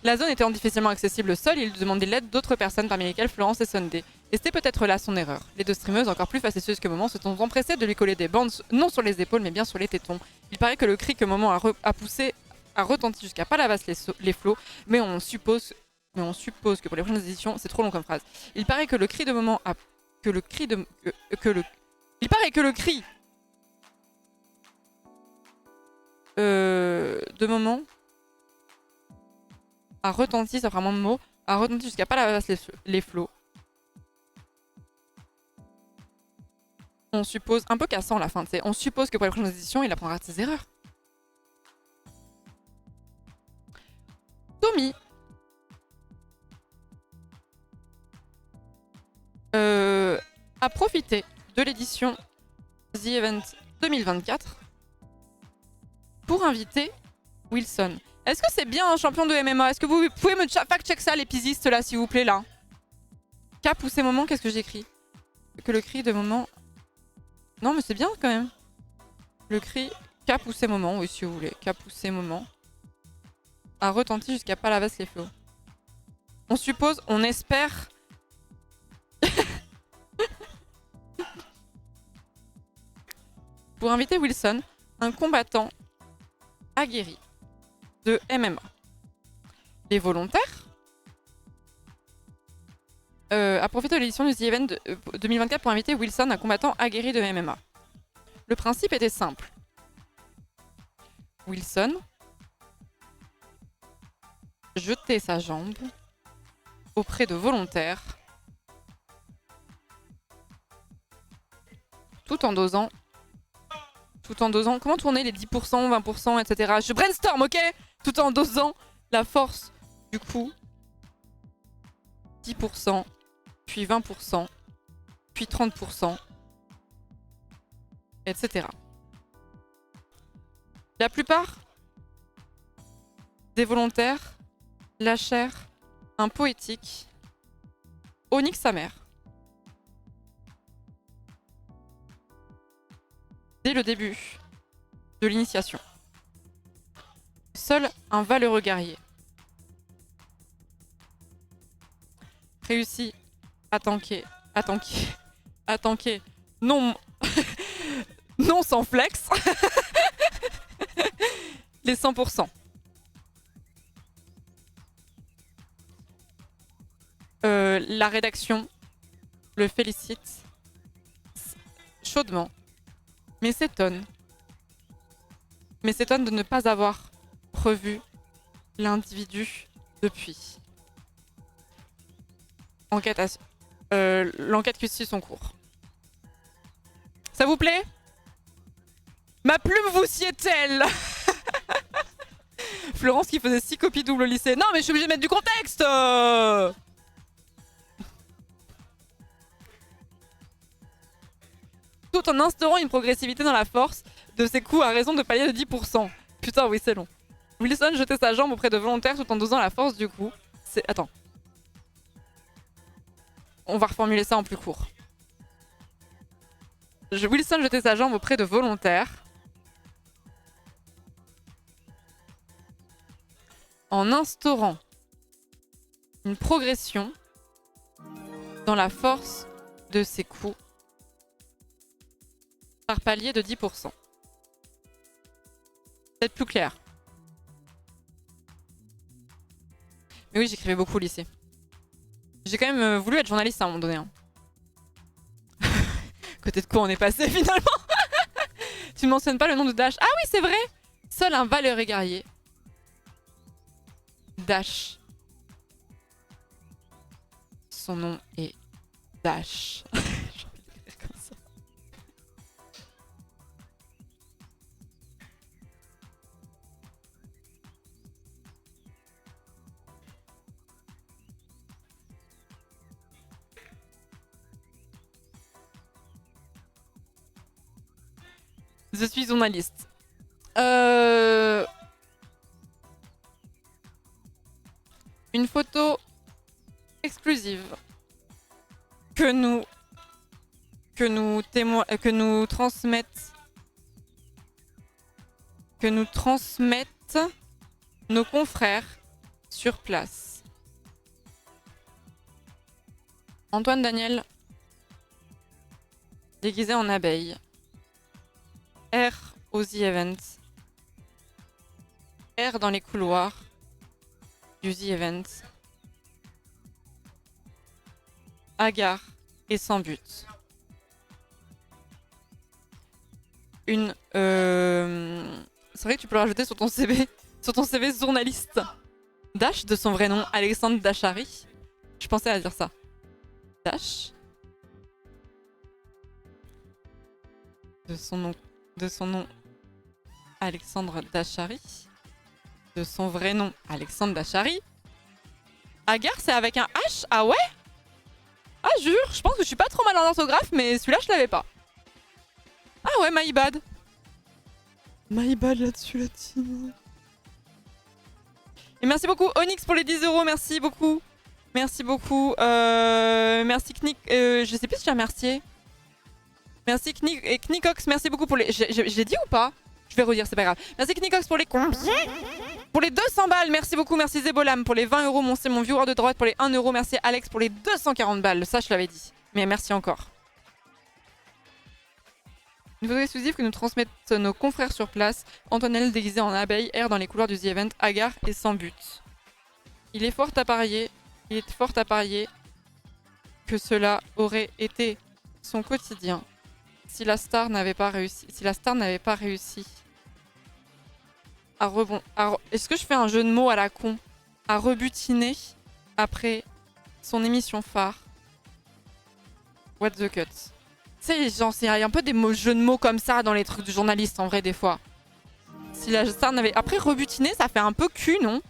La zone étant difficilement accessible seul, il demandait l'aide d'autres personnes parmi lesquelles Florence et Sunday. Et c'était peut-être là son erreur. Les deux streameuses, encore plus facétieuses que Moment, se sont empressées de lui coller des bandes non sur les épaules mais bien sur les tétons. Il paraît que le cri que Moment a poussé a retenti jusqu'à Palavas-les-Flots, mais on suppose que pour les prochaines éditions, c'est trop long comme phrase. Il paraît que le cri de Moment a... Il paraît que le cri de Moment a retenti, ça fera moins de mots, a retenti jusqu'à Palavas-les-Flots. On suppose, un peu cassant la fin, on suppose que pour les prochaines éditions, il apprendra de ses erreurs. Tommy a profité de l'édition The Event 2024 pour inviter Wilson. Est-ce que c'est bien un champion de MMA? Est-ce que vous pouvez me fact-check ça, les pisistes là, s'il vous plaît, là? Cap ou ces moments, qu'est-ce que j'écris? Que le cri de Moment... Non, mais c'est bien quand même. Le cri cap ou ces moments, oui, si vous voulez. Cap ou ces moments a retenti jusqu'à Palavas-les-Flots. On suppose, on espère... pour inviter Wilson, un combattant aguerri de MMA. Les volontaires a profité de l'édition du The Event 2024 pour inviter Wilson, un combattant aguerri de MMA. Le principe était simple. Wilson jetait sa jambe auprès de volontaires tout en dosant, comment tourner les 10%, 20%, etc. Je brainstorm, ok? Tout en dosant la force du coup. 10%, puis 20%, puis 30%, etc. La plupart des volontaires lâchèrent un poétique « Onyx sa mère ». dès le début de l'initiation. Seul un valeureux guerrier réussit à tanker, non, non sans flex, les 100%. La rédaction le félicite chaudement, mais s'étonne de ne pas avoir revu l'individu depuis. L'enquête qui suit son cours. Ça vous plaît? Ma plume vous sied-elle? Florence qui faisait 6 copies doubles au lycée. Non mais je suis obligée de mettre du contexte. Tout en instaurant une progressivité dans la force de ses coups à raison de palier de 10%. Putain oui c'est long. Wilson jetait sa jambe auprès de volontaires tout en dosant la force du coup. Attends. On va reformuler ça en plus court. Wilson jetait sa jambe auprès de volontaires en instaurant une progression dans la force de ses coups par palier de 10%. Peut-être plus clair. Mais oui, j'écrivais beaucoup au lycée. J'ai quand même voulu être journaliste à un moment donné. Hein. Côté de quoi on est passé finalement. Tu ne mentionnes pas le nom de Dash. Ah oui, c'est vrai. Seul un valeureux guerrier. Dash. Son nom est Dash. J'ai envie d'écrire comme ça. Je suis journaliste. Une photo exclusive que nous transmettent nos confrères sur place. Antoine Daniel déguisé en abeille. R aux The Event. R dans les couloirs du The Event. Hagard et sans but. C'est vrai que tu peux le rajouter sur ton CV. Sur ton CV journaliste. Dash de son vrai nom, Alexandre Dachary. Je pensais à dire ça. Dash. De son nom, Alexandre Dachary. De son vrai nom, Alexandre Dachary. Hagard, c'est avec un H? Ah ouais? Ah jure, je pense que je suis pas trop mal en orthographe, mais celui-là, je l'avais pas. Ah ouais, my bad. My bad là-dessus, la team. Et merci beaucoup, Onyx, pour les 10 €, merci beaucoup. Merci beaucoup. Merci Knik. Je sais plus si j'ai remercié. Merci Knikox, merci beaucoup pour les... J'ai dit ou pas? Je vais redire, c'est pas grave. Merci Knikox pour les combien? Pour les 200 balles, merci beaucoup. Merci Zebolam pour les 20 €. C'est mon viewer de droite pour les 1 €. Merci Alex pour les 240 balles. Ça, je l'avais dit. Mais merci encore. Une photo exclusive que nous transmettent nos confrères sur place. Antoinelle déguisée en abeille, R dans les couloirs du The Event, Hagard et sans but. Il est fort à parier que cela aurait été son quotidien si la star n'avait pas réussi. À est-ce que je fais un jeu de mots à la con? À rebutiner après son émission phare. What the cut. Tu sais, genre, il y a un peu des jeux de mots comme ça dans les trucs du journaliste en vrai des fois. Si la star n'avait... Après, rebutiner, ça fait un peu cul, non?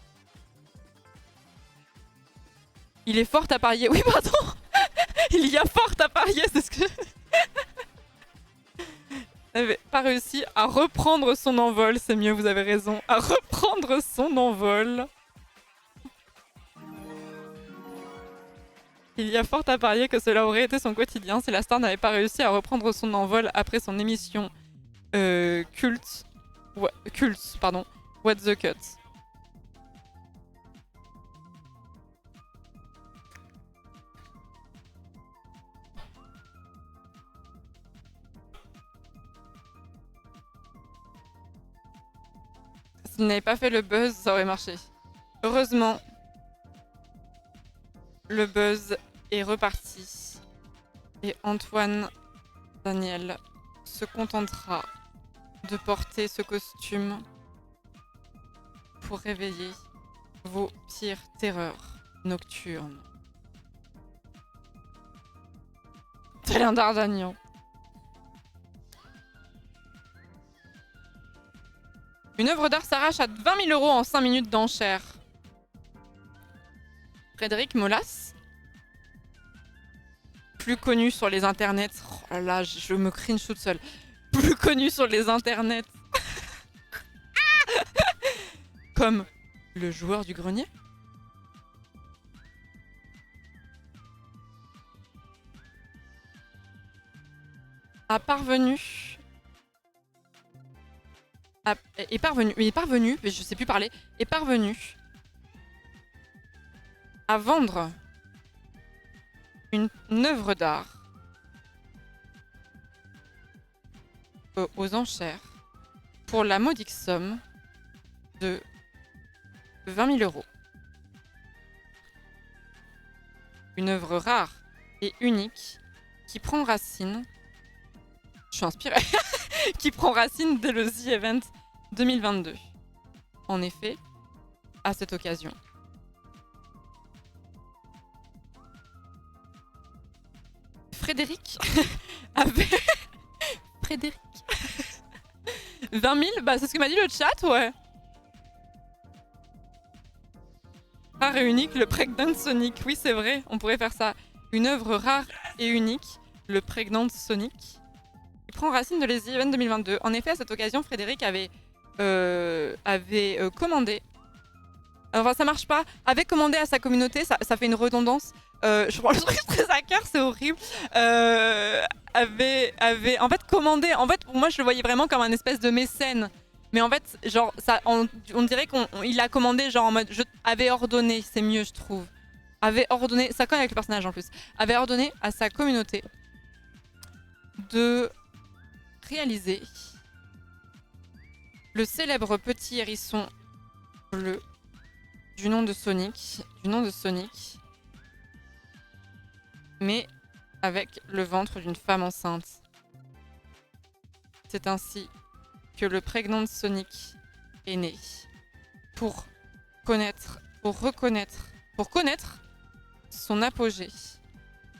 Il est fort à parier. Oui, pardon. Il y a fort à parier, c'est ce que... n'avait pas réussi à reprendre son envol. C'est mieux, vous avez raison. À reprendre son envol. Il y a fort à parier que cela aurait été son quotidien si la star n'avait pas réussi à reprendre son envol après son émission Cult. Cult, pardon. What the Cut. S'il n'avait pas fait le buzz, ça aurait marché. Heureusement, le buzz est reparti. Et Antoine Daniel se contentera de porter ce costume pour réveiller vos pires terreurs nocturnes. Tel un D'Artagnan. Une œuvre d'art s'arrache à 20 000 € en 5 minutes d'enchère. Frédéric Molas, plus connu sur les internets. Oh là, je me cringe toute seule. Plus connu sur les internets comme le joueur du grenier. Est parvenu, mais je sais plus parler, est parvenu à vendre une œuvre d'art aux enchères pour la modique somme de 20 000 €. Une œuvre rare et unique qui prend racine. Je suis inspirée. Qui prend racine dès le The Event 2022. En effet, à cette occasion, Frédéric avait... Frédéric 20 000, bah c'est ce que m'a dit le chat, ouais. Rare et unique, le Pregnant Sonic. Oui, c'est vrai, on pourrait faire ça. Une œuvre rare et unique, le Pregnant Sonic, qui prend racine de les Events 2022. En effet, à cette occasion, Frédéric avait commandé. Enfin, ça marche pas. Avait commandé à sa communauté, ça fait une redondance. Je prends le truc très à cœur, c'est horrible. Avait en fait commandé. En fait, pour moi, je le voyais vraiment comme un espèce de mécène. Mais en fait, genre, ça, on dirait qu'il a commandé, genre en mode, je avais ordonné, c'est mieux, je trouve. Avait ordonné, ça colle avec le personnage en plus. Avait ordonné à sa communauté de réaliser le célèbre petit hérisson bleu du nom de Sonic, mais avec le ventre d'une femme enceinte. C'est ainsi que le Pregnant Sonic est né. Pour connaître son apogée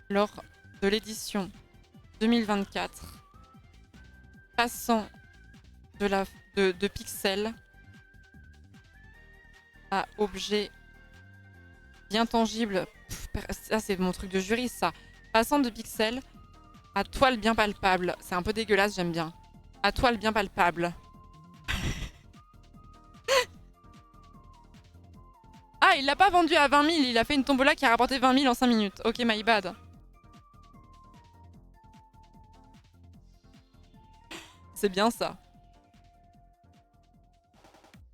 lors de l'édition 2024, passant de pixels à objets bien tangibles. Ça, c'est mon truc de juriste, ça. Passant de pixels à toile bien palpable. C'est un peu dégueulasse, j'aime bien. À toile bien palpable. Ah, il l'a pas vendu à 20 000, il a fait une tombola qui a rapporté 20 000 en 5 minutes. Ok, my bad. C'est bien ça.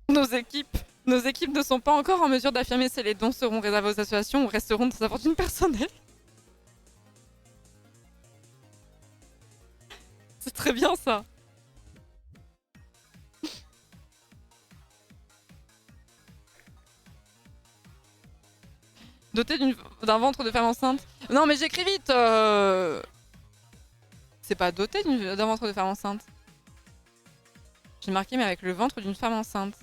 Nos équipes ne sont pas encore en mesure d'affirmer si les dons seront réservés aux associations ou resteront de sa fortune personnelle. C'est très bien ça. Doté d'un ventre de femme enceinte. Non mais j'écris vite. C'est pas doté d'un ventre de femme enceinte. J'ai marqué mais avec le ventre d'une femme enceinte.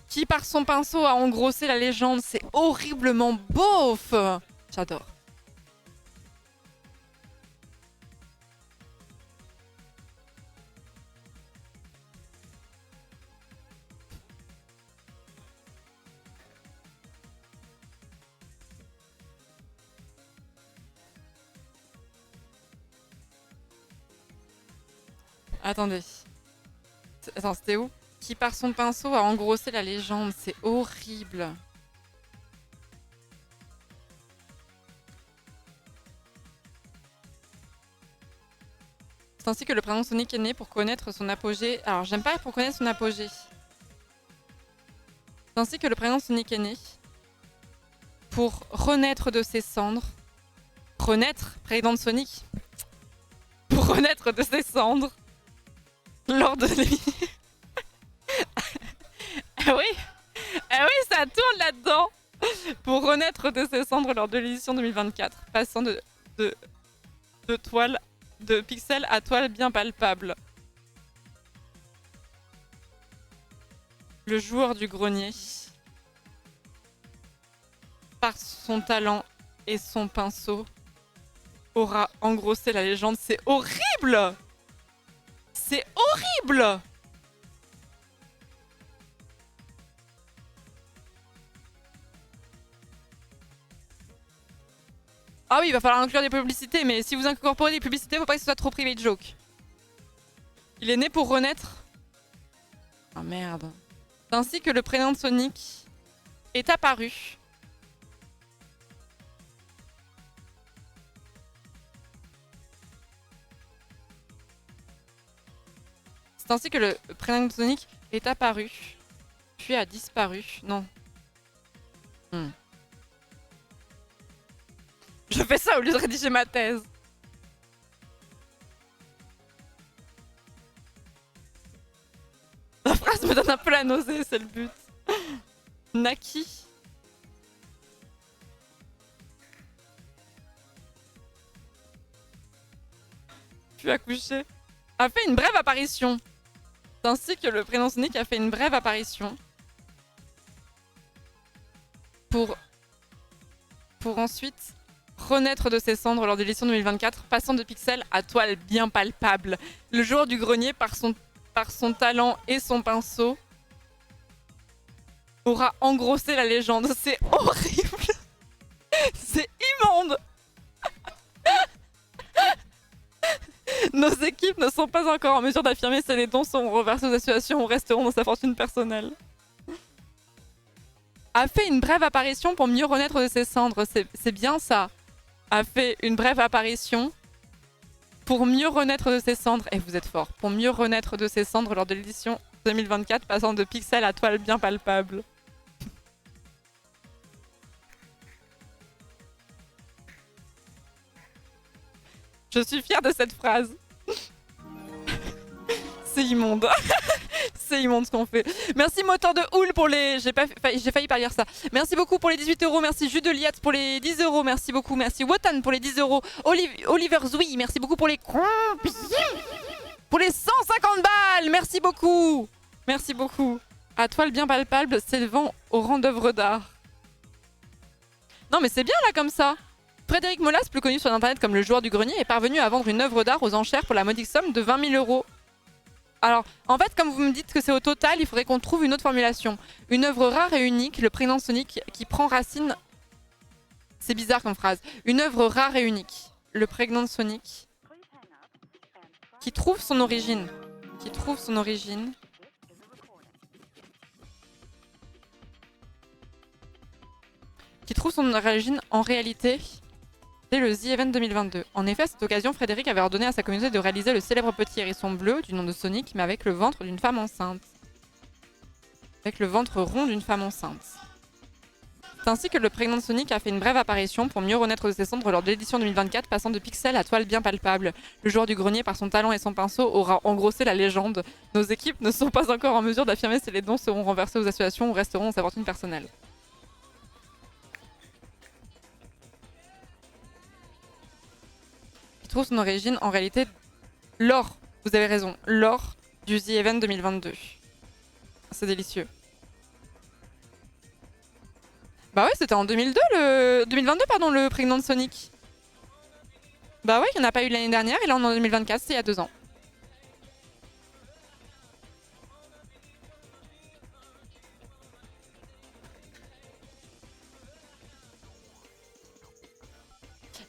Qui par son pinceau a engrossé la légende. C'est horriblement beauf. J'adore. Attendez. Attends, c'était où? Qui par son pinceau a engrossé la légende. C'est horrible. C'est ainsi que le prénom Sonic est né pour connaître son apogée. Alors, j'aime pas pour connaître son apogée. C'est ainsi que le prénom Sonic est né pour renaître de ses cendres. Renaître, prénom de Sonic. Pour renaître de ses cendres. Lors de Ah oui, ah oui, ça tourne là-dedans. Pour renaître de ses cendres lors de l'édition 2024, passant de toile, de pixels à toile bien palpable. Le joueur du grenier, par son talent et son pinceau, aura engrossé la légende. C'est horrible! C'est horrible! Ah oui, il va falloir inclure des publicités, mais si vous incorporez des publicités, faut pas que ce soit trop private joke. Il est né pour renaître. Ah merde. C'est ainsi que le prénom de Sonic est apparu. C'est ainsi que le prénom de Sonic est apparu, puis a disparu. Non. Je fais ça au lieu de rédiger ma thèse. La phrase me donne un peu la nausée, c'est le but. Naki. Puis accouché. A fait une brève apparition. C'est ainsi que le prénom Sonic a fait une brève apparition. Pour ensuite renaître de ses cendres lors de l'édition 2024, passant de pixels à toile bien palpable. Le joueur du grenier, par son talent et son pinceau, aura engrossé la légende. C'est horrible. C'est immonde. Nos équipes ne sont pas encore en mesure d'affirmer si les dons seront reversés aux associations ou resteront dans sa fortune personnelle. A fait une brève apparition pour mieux renaître de ses cendres. C'est bien ça. A fait une brève apparition pour mieux renaître de ses cendres. Et vous êtes fort. Pour mieux renaître de ses cendres lors de l'édition 2024, passant de pixels à toile bien palpable. Je suis fière de cette phrase. C'est immonde. C'est immonde ce qu'on fait. Merci Moteur de Houle pour les... J'ai failli pas lire ça. Merci beaucoup pour les 18 €. Merci Jus de Liat pour les 10 €. Merci beaucoup. Merci Wotan pour les 10 €. Oliver Zoui, merci beaucoup pour les... Pour les 150 balles. Merci beaucoup. Merci beaucoup. À toile bien palpable, s'élevant au rang d'œuvre d'art. Non mais c'est bien là comme ça. Frédéric Molas, plus connu sur internet comme le joueur du grenier, est parvenu à vendre une œuvre d'art aux enchères pour la modique somme de 20 000 €. Alors, en fait, comme vous me dites que c'est au total, il faudrait qu'on trouve une autre formulation. Une œuvre rare et unique, le prénom Sonic qui prend racine... C'est bizarre comme phrase. Une œuvre rare et unique, le prénom Sonic qui trouve son origine. Qui trouve son origine... Qui trouve son origine en réalité... C'est le The Event 2022. En effet, à cette occasion, Frédéric avait ordonné à sa communauté de réaliser le célèbre petit hérisson bleu du nom de Sonic, mais avec le ventre d'une femme enceinte. Avec le ventre rond d'une femme enceinte. C'est ainsi que le prénom de Sonic a fait une brève apparition pour mieux renaître de ses cendres lors de l'édition 2024, passant de pixels à toile bien palpable. Le joueur du grenier, par son talent et son pinceau, aura engrossé la légende. Nos équipes ne sont pas encore en mesure d'affirmer si les dons seront renversés aux associations ou resteront dans sa fortune personnelle. Trouve son origine en réalité lors, vous avez raison, lors du The Event 2022. C'est délicieux. Bah ouais, c'était en 2022 pardon, le prénom de Sonic. Bah ouais, il n'y en a pas eu l'année dernière et là on est en 2024, c'est il y a 2 ans.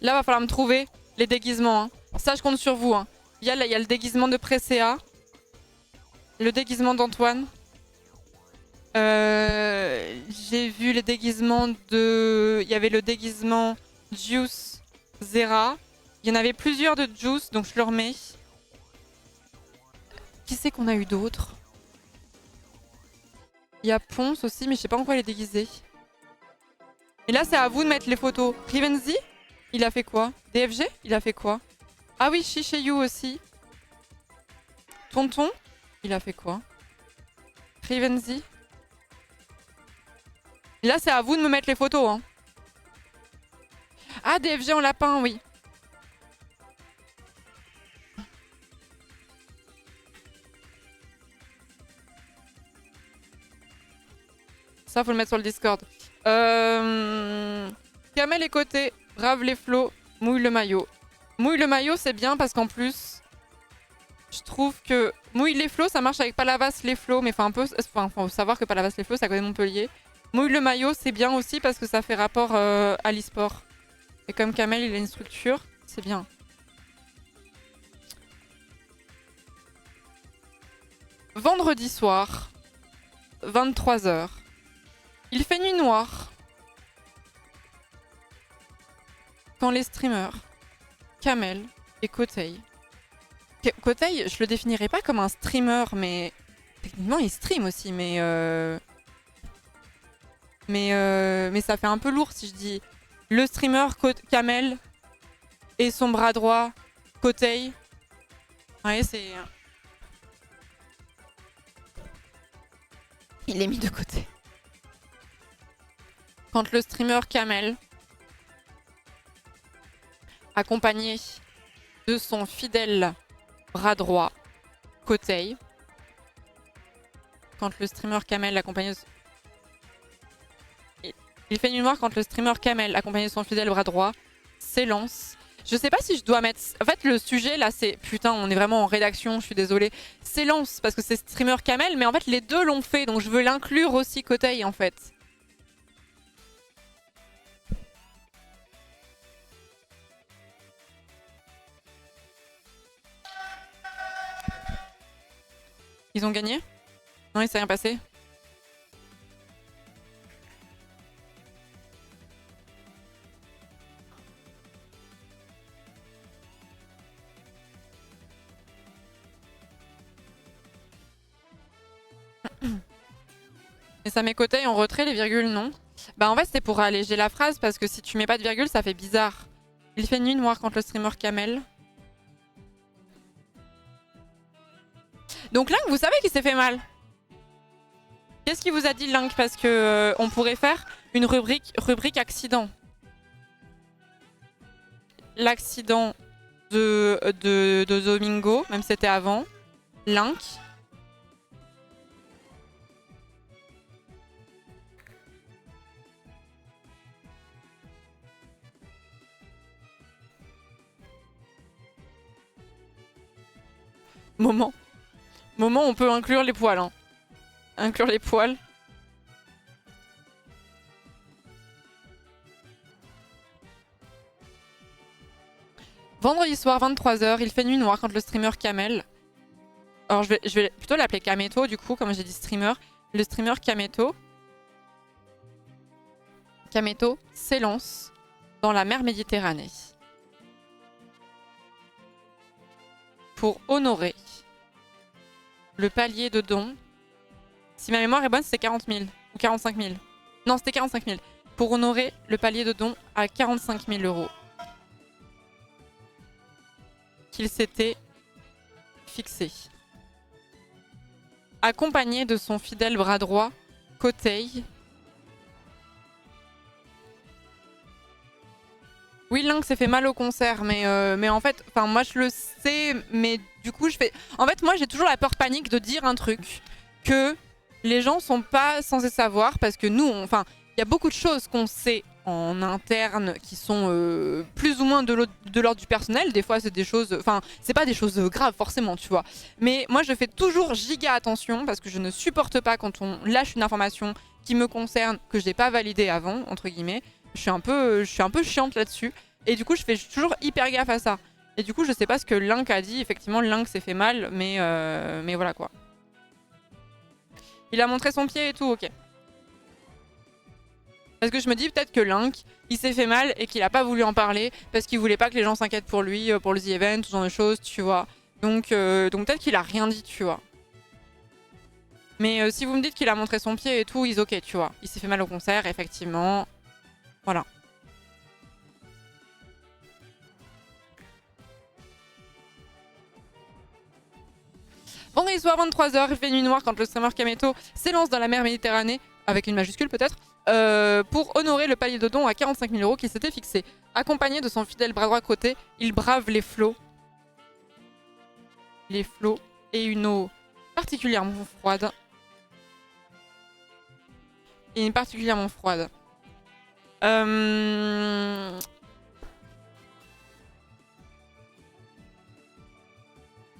Là va falloir me trouver les déguisements, hein. Ça je compte sur vous, hein. Il y a le déguisement de Presea, le déguisement d'Antoine. J'ai vu les déguisements de... Il y avait le déguisement Juice, Zera. Il y en avait plusieurs de Juice, donc je le remets. Qui c'est qu'on a eu d'autres? Il y a Ponce aussi, mais je sais pas en quoi il est déguisé. Et là, c'est à vous de mettre les photos. Rivenzi, il a fait quoi? DFG, il a fait quoi? Ah oui, Shishayu aussi. Tonton, il a fait quoi? Rivenzi. Et là, c'est à vous de me mettre les photos. Hein. Ah, DFG en lapin, oui. Ça, faut le mettre sur le Discord. Kamel est côté, brave les flots, mouille le maillot. Mouille le maillot, c'est bien parce qu'en plus, je trouve que mouille les flots, ça marche avec Palavas les flots, mais faut savoir que Palavas les flots, c'est à côté de Montpellier. Mouille le maillot, c'est bien aussi parce que ça fait rapport à l'e-sport. Et comme Kamel, il a une structure, c'est bien. Vendredi soir, 23 h. Il fait nuit noire. Quand les streamers, Kamel et Kotei. Kotei, je le définirais pas comme un streamer, mais techniquement il stream aussi, mais ça fait un peu lourd si je dis le streamer Kamel et son bras droit Kotei. Ouais, c'est... Il est mis de côté. Quand le streamer Kamel, accompagné de son fidèle bras droit Kotei, quand le streamer Kamel accompagné de... Il fait nuit noire quand le streamer Kamel accompagné de son fidèle bras droit s'élance. Je sais pas si je dois mettre... En fait, le sujet là, c'est... Putain, on est vraiment en rédaction, je suis désolée. S'élance parce que c'est streamer Kamel, mais en fait, les deux l'ont fait, donc je veux l'inclure aussi Kotei en fait. Ils ont gagné? Non, il s'est rien passé. Et ça met Kotei en retrait, les virgules, non? Bah en fait c'était pour alléger la phrase parce que si tu mets pas de virgule ça fait bizarre. Il fait nuit noire contre le streamer Kamel. Donc Link, vous savez qu'il s'est fait mal. Qu'est-ce qu'il vous a dit Link? Parce que on pourrait faire une rubrique accident. L'accident de Domingo, même si c'était avant. Link. Moment, on peut inclure les poils. Hein. Inclure les poils. Vendredi soir, 23 h, il fait nuit noire quand le streamer Kamel... Alors je vais plutôt l'appeler Kameto du coup, comme j'ai dit streamer. Le streamer Kameto s'élance dans la mer Méditerranée. Pour honorer le palier de dons. Si ma mémoire est bonne, c'était 40 000 ou 45 000. Non, c'était 45 000. Pour honorer le palier de dons à 45 000 € qu'il s'était fixé. Accompagné de son fidèle bras droit, Kotei. Oui, Link s'est fait mal au concert, mais en fait, moi je le sais, mais du coup je fais... En fait, moi j'ai toujours la peur panique de dire un truc que les gens sont pas censés savoir, parce que nous, il y a beaucoup de choses qu'on sait en interne qui sont plus ou moins de l'ordre du personnel. Des fois c'est des choses... c'est pas des choses graves forcément, tu vois. Mais moi je fais toujours giga attention, parce que je ne supporte pas quand on lâche une information qui me concerne, que je n'ai pas validée avant, entre guillemets. Je suis un peu chiante là-dessus. Et du coup, je fais toujours hyper gaffe à ça. Et du coup, je sais pas ce que Link a dit. Effectivement, Link s'est fait mal, mais voilà quoi. Il a montré son pied et tout, ok. Parce que je me dis peut-être que Link, il s'est fait mal et qu'il a pas voulu en parler parce qu'il voulait pas que les gens s'inquiètent pour lui, pour le The Event, tout genre de choses, tu vois. Donc peut-être qu'il a rien dit, tu vois. Mais si vous me dites qu'il a montré son pied et tout, il est ok, tu vois. Il s'est fait mal au concert, effectivement. Voilà. Bon, il est soit 23h, il fait nuit noire quand le streamer Kameto s'élance dans la mer Méditerranée, avec une majuscule peut-être, pour honorer le palier de dons à 45 000 € qu'il s'était fixé. Accompagné de son fidèle bras droit côté, il brave les flots. Les flots et une eau particulièrement froide. Et une particulièrement froide.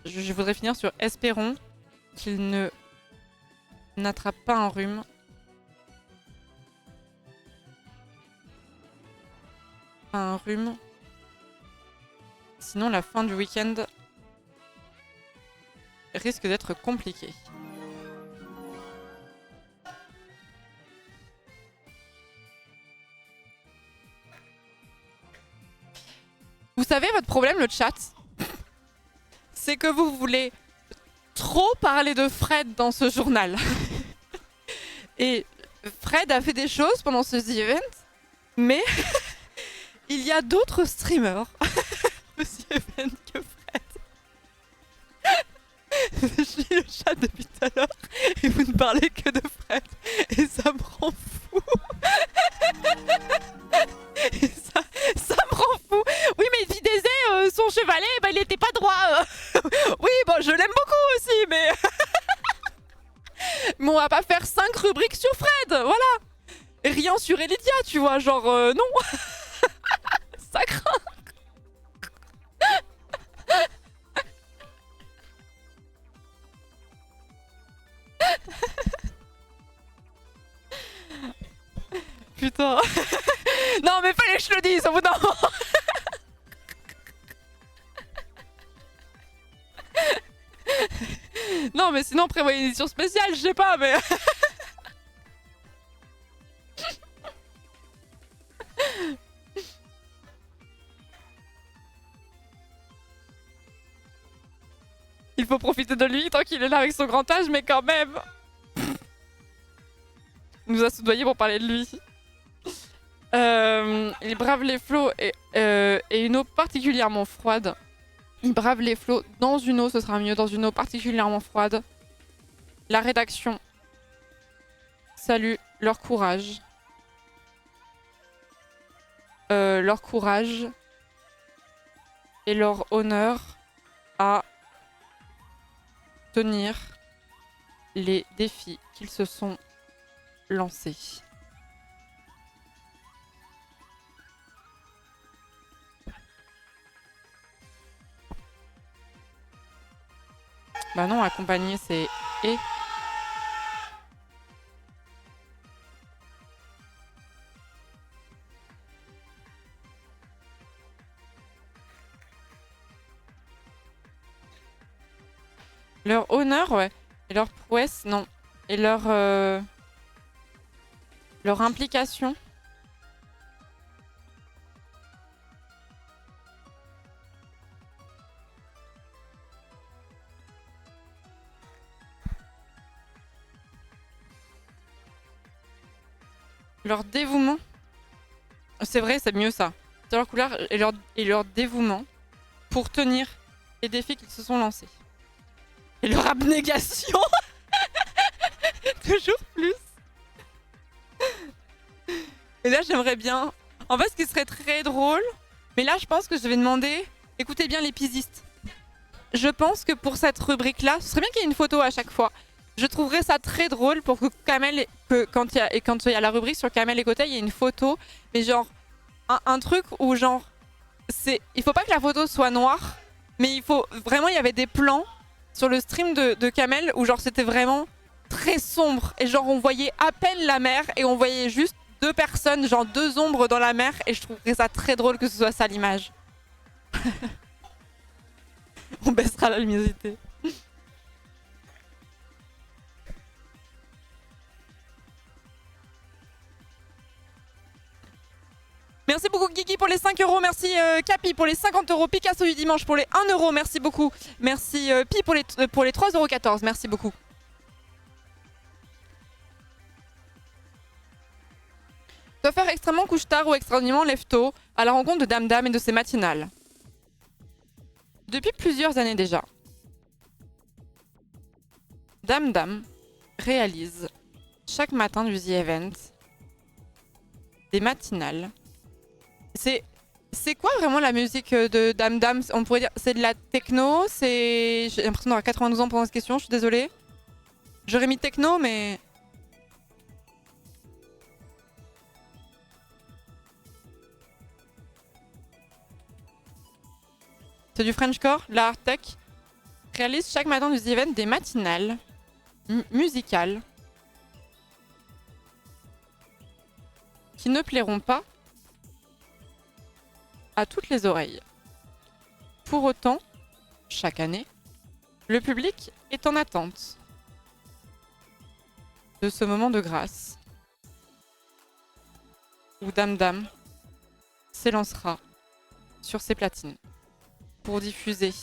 Je voudrais finir sur espérons qu'il ne n'attrape pas un rhume. Un rhume. Sinon, la fin du week-end risque d'être compliquée. Vous savez, votre problème, le chat, c'est que vous voulez trop parler de Fred dans ce journal. Et Fred a fait des choses pendant ce The Event, mais il y a d'autres streamers au The Event que Fred. Je suis le chat depuis tout à l'heure et vous ne parlez que de Fred. Et ça me rend fou. Et ça me rend fou. Oui, mais il disait son chevalet, bah, il était pas droit. Oui, bon, je l'aime beaucoup aussi, mais... mais on va pas faire 5 rubriques sur Fred, voilà. Et rien sur Elidia, tu vois, genre non. Ça craint. Putain. Non mais fallait que je le dise au bout d'un moment. Non mais sinon prévoyez une édition spéciale, je sais pas mais... Il faut profiter de lui tant qu'il est là avec son grand âge, mais quand même. Il nous a soudoyé pour parler de lui. Il brave les flots et une eau particulièrement froide. Il brave les flots dans une eau, ce sera mieux, dans une eau particulièrement froide. La rédaction salue leur courage. Leur courage et leur honneur à tenir les défis qu'ils se sont lancés. Bah non, accompagner c'est et. Leur honneur, ouais. Et leur prouesse, non. Et leur implication. Leur dévouement. C'est vrai, c'est mieux ça. C'est leur couleur et leur dévouement pour tenir les défis qu'ils se sont lancés. Et leur abnégation. Toujours plus. Et là, j'aimerais bien... En fait, ce qui serait très drôle... Mais là, je pense que je vais demander... Écoutez bien les pisistes. Je pense que pour cette rubrique-là, ce serait bien qu'il y ait une photo à chaque fois. Je trouverais ça très drôle pour que Kamel... quand il y a la rubrique sur Kamel et Côté, il y ait une photo. Mais genre... Un truc où genre... Il faut pas que la photo soit noire. Mais il faut... Vraiment, il y avait des plans sur le stream de Kamel où genre c'était vraiment très sombre. Et genre on voyait à peine la mer et on voyait juste 2 personnes, genre 2 ombres dans la mer. Et je trouverais ça très drôle que ce soit ça l'image. On baissera la luminosité. Merci beaucoup Kiki pour les 5 euros. Merci Capi pour les 50 euros. Picasso du dimanche pour les 1 euro. Merci beaucoup. Merci Pi pour les 3,14 euros. Merci beaucoup. Doit faire extrêmement couche-tard ou extraordinairement lève-tôt à la rencontre de Dame Dame et de ses matinales. Depuis plusieurs années déjà, Dame Dame réalise chaque matin du The Event des matinales. C'est quoi vraiment la musique de Dame Dame? On pourrait dire c'est de la techno, j'ai l'impression d'avoir 92 ans pendant cette question, je suis désolée. J'aurais mis techno mais... C'est du Frenchcore, la Art Tech réalise chaque matin du The Event des matinales musicales qui ne plairont pas à toutes les oreilles. Pour autant, chaque année, le public est en attente de ce moment de grâce où Dame Dame s'élancera sur ses platines pour diffuser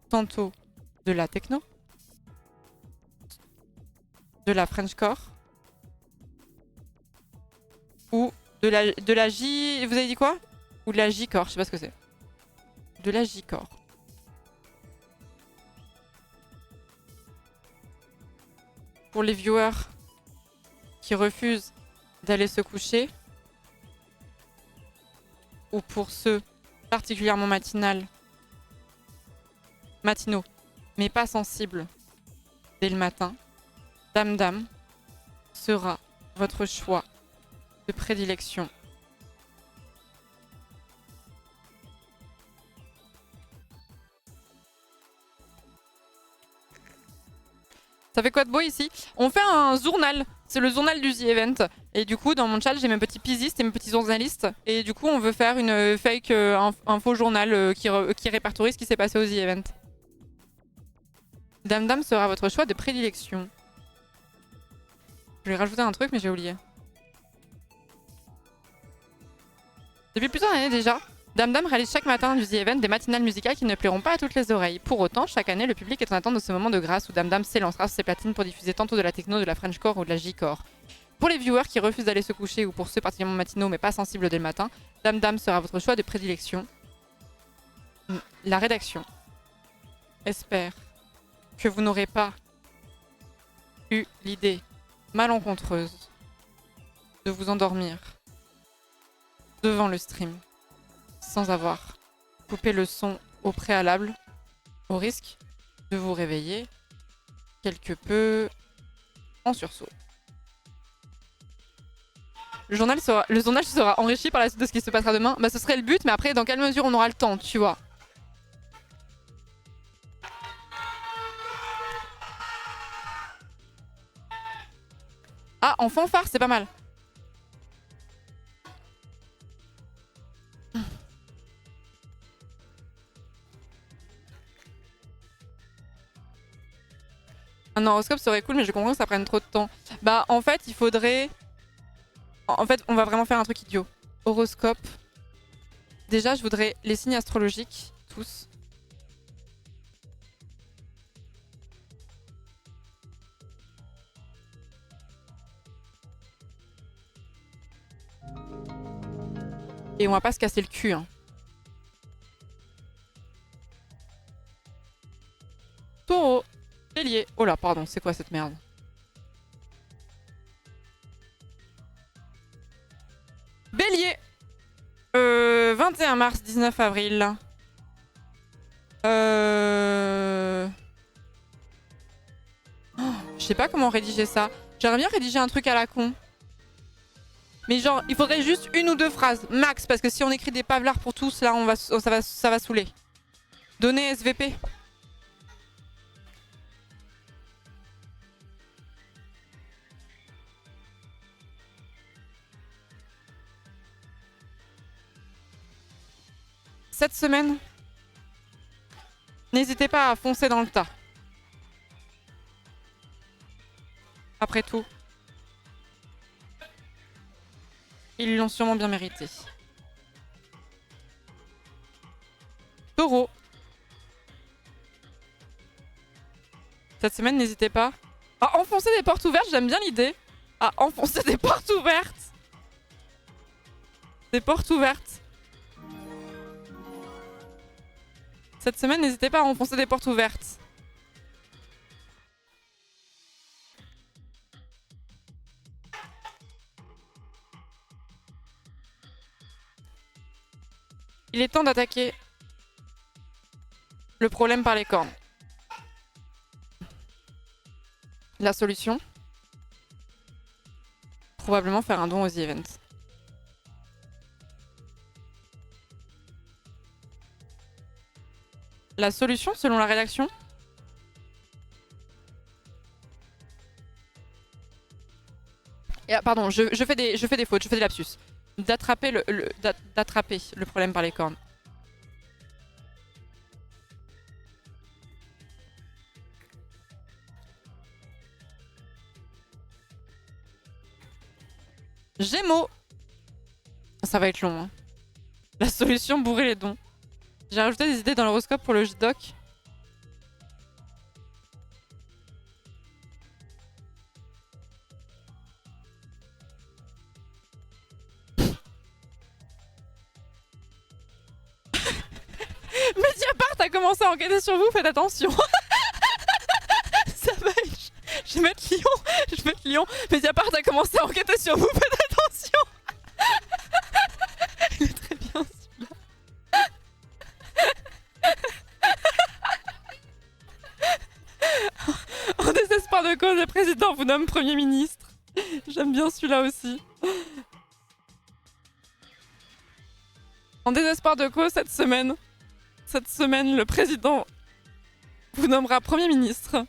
tantôt de la techno, de la Frenchcore ou de la J... Vous avez dit quoi? Ou de la J-Core, je sais pas ce que c'est. De la J-Core. Pour les viewers qui refusent d'aller se coucher, ou pour ceux particulièrement matinaux, mais pas sensibles dès le matin, Dame Dame sera votre choix de prédilection. Ça fait quoi de beau ici? On fait un journal, c'est le journal du The Event. Et du coup, dans mon chat, j'ai mes petits pisistes et mes petits journalistes. Et du coup, on veut faire une fake, un faux journal qui répertorie ce qui s'est passé au The Event. Dame Dame sera votre choix de prédilection. Je vais rajouter un truc, mais j'ai oublié. Depuis plusieurs années déjà, Dame Dame réalise chaque matin du The Event des matinales musicales qui ne plairont pas à toutes les oreilles. Pour autant, chaque année, le public est en attente de ce moment de grâce où Dame Dame s'élancera sur ses platines pour diffuser tantôt de la techno, de la Frenchcore ou de la J-Core. Pour les viewers qui refusent d'aller se coucher ou pour ceux particulièrement matinaux mais pas sensibles dès le matin, Dame Dame sera votre choix de prédilection. La rédaction espère que vous n'aurez pas eu l'idée malencontreuse de vous endormir devant le stream sans avoir coupé le son au préalable, au risque de vous réveiller quelque peu en sursaut. Le journal sera enrichi par la suite de ce qui se passera demain. Bah, ce serait le but, mais après, dans quelle mesure on aura le temps, tu vois? Ah, en fanfare, c'est pas mal. Un horoscope serait cool, mais je comprends que ça prenne trop de temps. Bah, en fait, il faudrait... En fait, on va vraiment faire un truc idiot. Horoscope. Déjà, je voudrais les signes astrologiques, tous. Et on va pas se casser le cul, hein. Taureau. Bélier. Oh là, pardon, c'est quoi cette merde? Bélier. 21 mars, 19 avril. Je sais pas comment rédiger ça. J'aimerais bien rédiger un truc à la con. Mais genre, il faudrait juste une ou deux phrases, max, parce que si on écrit des pavlards pour tous, là, ça va saouler. Donner SVP. Cette semaine, n'hésitez pas à foncer dans le tas. Après tout, Ils l'ont sûrement bien mérité. Taureau. Cette semaine, n'hésitez pas à enfoncer des portes ouvertes. J'aime bien l'idée. À enfoncer des portes ouvertes. Des portes ouvertes. Cette semaine, n'hésitez pas à enfoncer des portes ouvertes. Il est temps d'attaquer le problème par les cornes. La solution? Probablement faire un don aux The Events. La solution, selon la rédaction? Et, pardon, je fais des fautes, je fais des lapsus. D'attraper le problème par les cornes. Gémeaux. Ça va être long. Hein. La solution, bourrer les dons. J'ai rajouté des idées dans l'horoscope pour le JDoc. Mediapart a commencé à enquêter sur vous, faites attention. Ça va être... Je vais mettre Lyon. Je vais mettre Lyon. Mediapart a commencé à enquêter sur vous, faites attention. Il est très bien celui-là. En désespoir de cause, le président vous nomme Premier ministre. J'aime bien celui-là aussi. En désespoir de cause, cette semaine, le président vous nommera Premier ministre.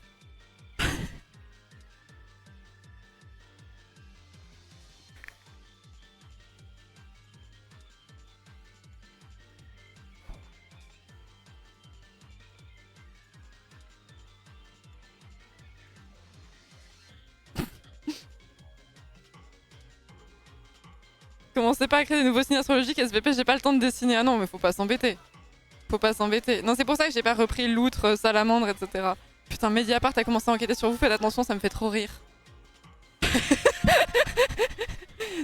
Commencez pas à créer des nouveaux signes astrologiques, SVP, j'ai pas le temps de dessiner. Ah non, mais faut pas s'embêter. Faut pas s'embêter. Non, c'est pour ça que j'ai pas repris l'outre, salamandre, etc. Putain, Mediapart a commencé à enquêter sur vous, faites attention, ça me fait trop rire.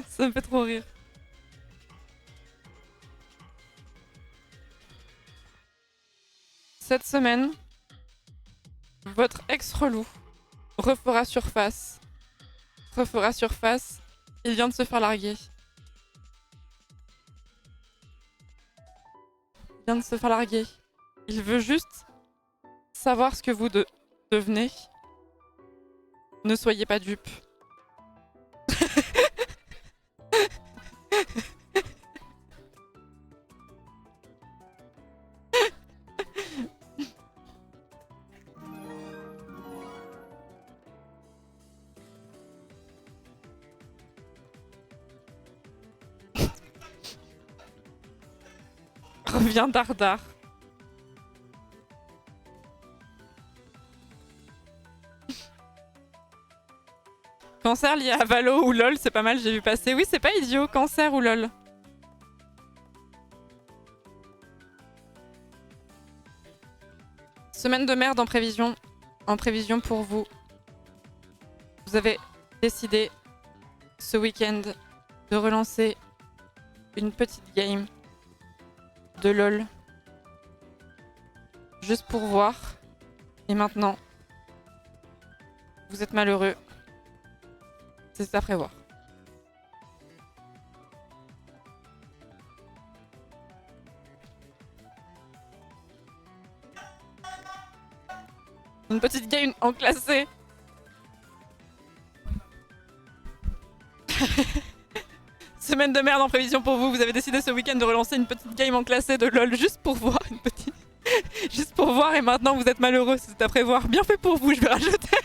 Ça me fait trop rire. Cette semaine, votre ex relou refera surface. Il vient de se faire larguer. Il veut juste savoir ce que vous devenez. Ne soyez pas dupes. Reviens Dardar. Cancer lié à Valo ou LOL, c'est pas mal, j'ai vu passer. Oui, c'est pas idiot, cancer ou LOL. Semaine de merde en prévision pour vous. Vous avez décidé ce week-end de relancer une petite game de LOL. Juste pour voir. Et maintenant, vous êtes malheureux. C'est à prévoir. Une petite game en classé. Semaine de merde en prévision pour vous. Vous avez décidé ce week-end de relancer une petite game en classé de LOL juste pour voir. Juste pour voir et maintenant vous êtes malheureux. C'est à prévoir. Bien fait pour vous, je vais rajouter.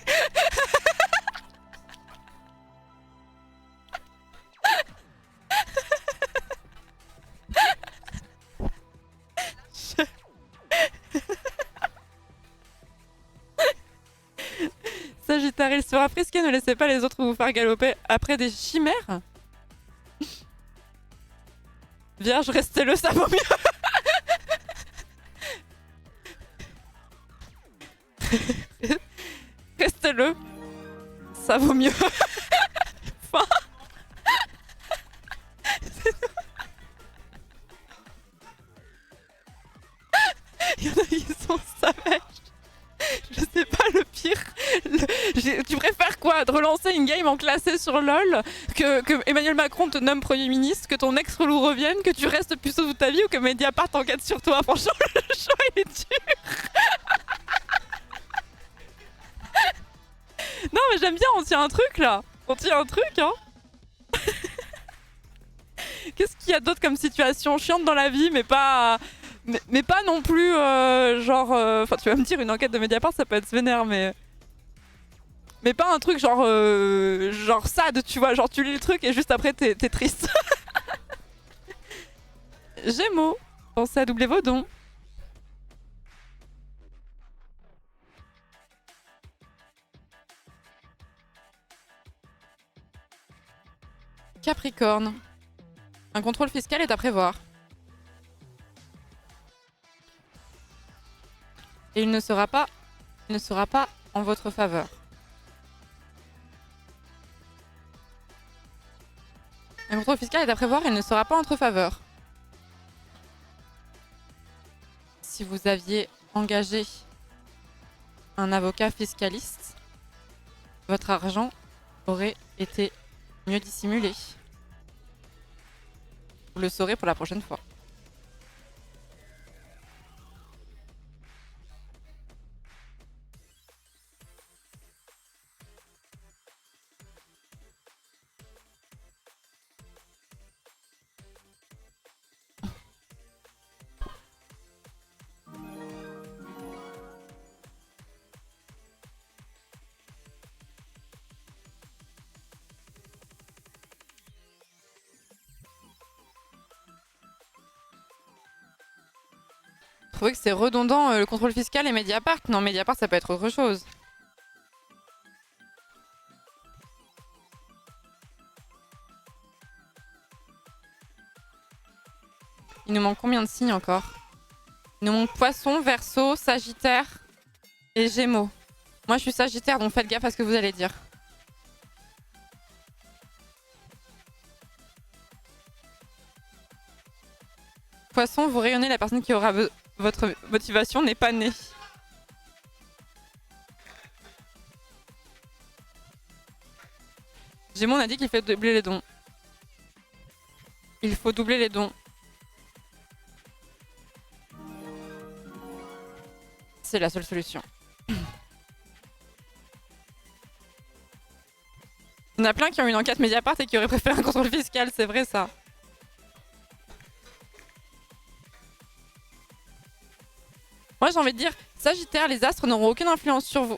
Sagittaire, il sera frisqué, ne laissez pas les autres vous faire galoper après des chimères. Vierge, restez-le, ça vaut mieux. Restez-le, ça vaut mieux. Enfin... Il y en a qui sont savages. Je sais pas le pire. Tu préfères quoi? De relancer une game en classé sur LoL, que Emmanuel Macron te nomme Premier ministre, que ton ex-relou revienne, que tu restes puceau toute ta vie ou que Mediapart enquête sur toi? Franchement, le choix il est dur. Non mais j'aime bien, on tient un truc là. On tient un truc hein. Qu'est-ce qu'il y a d'autre comme situation chiante dans la vie mais pas... Mais pas non plus genre... Enfin tu vas me dire une enquête de Mediapart ça peut être vénère mais pas un truc genre... genre sad tu vois, genre tu lis le truc et juste après t'es triste. Gémeaux, pensez à doubler vos dons. Capricorne, un contrôle fiscal est à prévoir. Et il ne sera pas en votre faveur. Un contrôle fiscal est à prévoir et il ne sera pas en votre faveur. Si vous aviez engagé un avocat fiscaliste, votre argent aurait été mieux dissimulé. Vous le saurez pour la prochaine fois. Vous trouvez que c'est redondant le contrôle fiscal et Mediapart? Non, Mediapart ça peut être autre chose. Il nous manque combien de signes encore? Il nous manque Poisson, Verseau, Sagittaire et Gémeaux. Moi je suis Sagittaire donc faites gaffe à ce que vous allez dire. Poisson, vous rayonnez, la personne qui aura votre motivation n'est pas née. Gémeaux, on a dit qu'il faut doubler les dons. Il faut doubler les dons. C'est la seule solution. Il y en a plein qui ont une enquête Mediapart et qui auraient préféré un contrôle fiscal, c'est vrai ça. Moi j'ai envie de dire, Sagittaire, les astres n'auront aucune influence sur vous.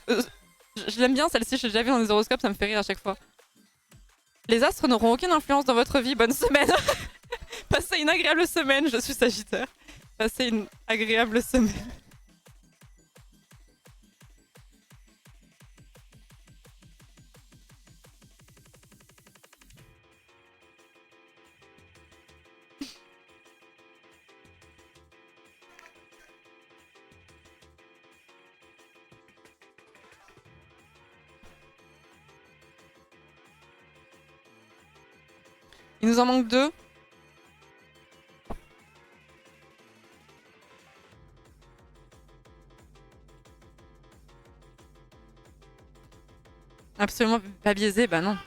Je l'aime bien celle-ci, je l'ai déjà vue dans les horoscopes, ça me fait rire à chaque fois. Les astres n'auront aucune influence dans votre vie, bonne semaine. Passez une agréable semaine, je suis Sagittaire. Passez une agréable semaine. Il nous en manque 2. Absolument pas biaisé, bah non.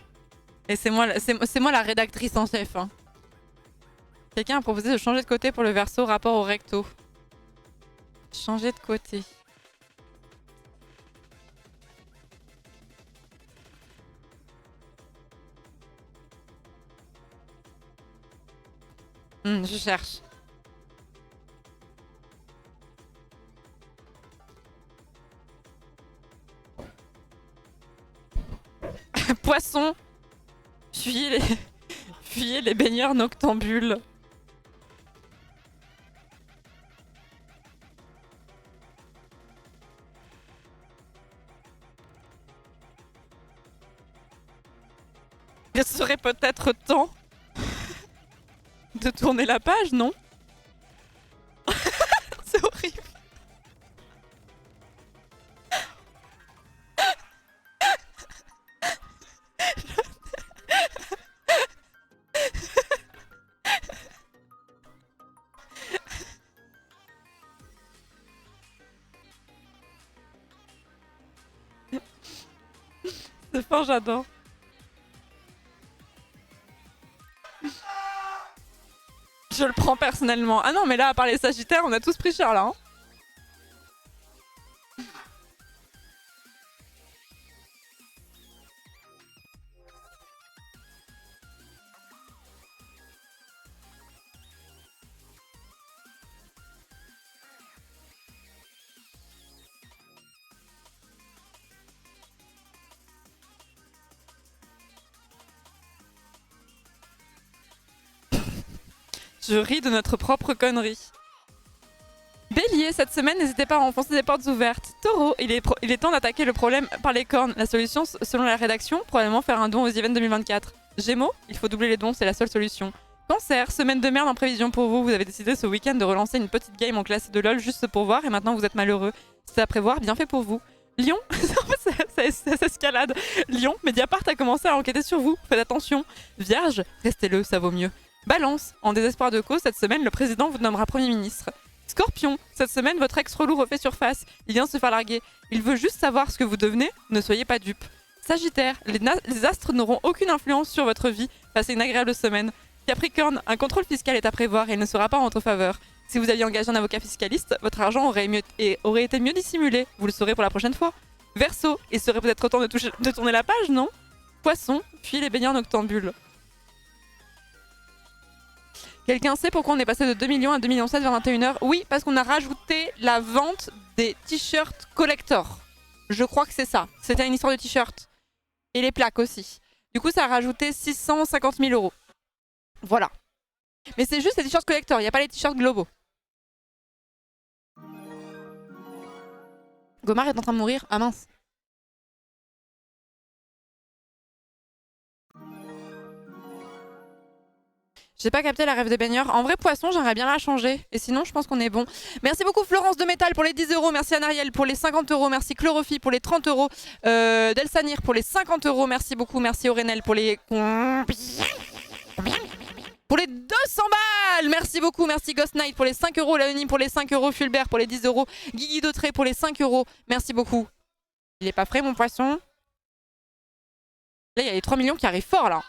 Et c'est moi la rédactrice en chef. Hein. Quelqu'un a proposé de changer de côté pour le Verseau rapport au recto. Changer de côté. Je cherche. Poisson, fuyez les baigneurs noctambules. Il serait peut-être temps de tourner la page, non? C'est horrible. C'est fort, j'adore. Je le prends personnellement. Ah non, mais là, à part les Sagittaires, on a tous pris cher là. Hein. Je ris de notre propre connerie. Bélier, cette semaine, n'hésitez pas à enfoncer des portes ouvertes. Taureau, il est temps d'attaquer le problème par les cornes. La solution, selon la rédaction, probablement faire un don aux events 2024. Gémeaux, il faut doubler les dons, c'est la seule solution. Cancer, semaine de merde en prévision pour vous. Vous avez décidé ce week-end de relancer une petite game en classe de LoL juste pour voir et maintenant vous êtes malheureux. C'est à prévoir, bien fait pour vous. Lion, ça s'escalade. Lion, Mediapart a commencé à enquêter sur vous. Faites attention. Vierge, restez-le, ça vaut mieux. Balance, en désespoir de cause, cette semaine, le président vous nommera Premier ministre. Scorpion, cette semaine, votre ex relou refait surface. Il vient se faire larguer. Il veut juste savoir ce que vous devenez, ne soyez pas dupe. Sagittaire, les astres n'auront aucune influence sur votre vie. Passez une agréable semaine. Capricorne, un contrôle fiscal est à prévoir et il ne sera pas en votre faveur. Si vous aviez engagé un avocat fiscaliste, votre argent aurait été mieux dissimulé. Vous le saurez pour la prochaine fois. Verseau, il serait peut-être temps de tourner la page, non? Poisson, fuis les baigneurs noctambules. Quelqu'un sait pourquoi on est passé de 2 millions à 2,7 millions vers 21h? Oui, parce qu'on a rajouté la vente des t-shirts collector. Je crois que c'est ça. C'était une histoire de t-shirts. Et les plaques aussi. Du coup, ça a rajouté 650 000 €. Voilà. Mais c'est juste les t-shirts collector, il n'y a pas les t-shirts globaux. Gomar est en train de mourir. Ah mince. J'ai pas capté la rêve des baigneurs. En vrai, poisson, j'aimerais bien la changer. Et sinon, je pense qu'on est bon. Merci beaucoup Florence de Métal pour les 10 €. Merci Anariel pour les 50 €. Merci Chlorophy pour les 30 €. Delsanir pour les 50 €. Merci beaucoup. Merci Aurénel pour les... Pour les 200 balles. Merci beaucoup. Merci Ghost Knight pour les 5 €. L'anonyme pour les 5 €. Fulbert pour les 10 €. Guigui Dautré pour les 5 €. Merci beaucoup. Il est pas frais mon poisson. Là, il y a les 3 millions qui arrivent fort là.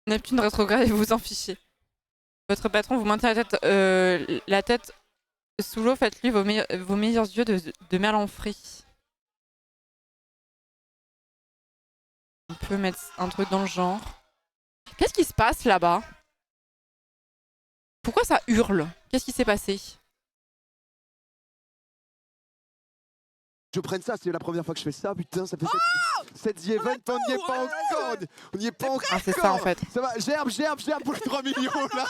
Neptune rétrograde et vous vous en fichez. Votre patron vous maintient la tête sous l'eau. Faites-lui vos meilleurs yeux de merlan frit. On peut mettre un truc dans le genre. Qu'est-ce qui se passe là-bas? Pourquoi ça hurle? Qu'est-ce qui s'est passé? Je prenne ça, c'est la première fois que je fais ça, putain, ça fait 7 The Event, on n'y est pas encore. On n'y est pas encore. Ah, c'est ça en fait. Ça va, gerbe pour les 3 millions là.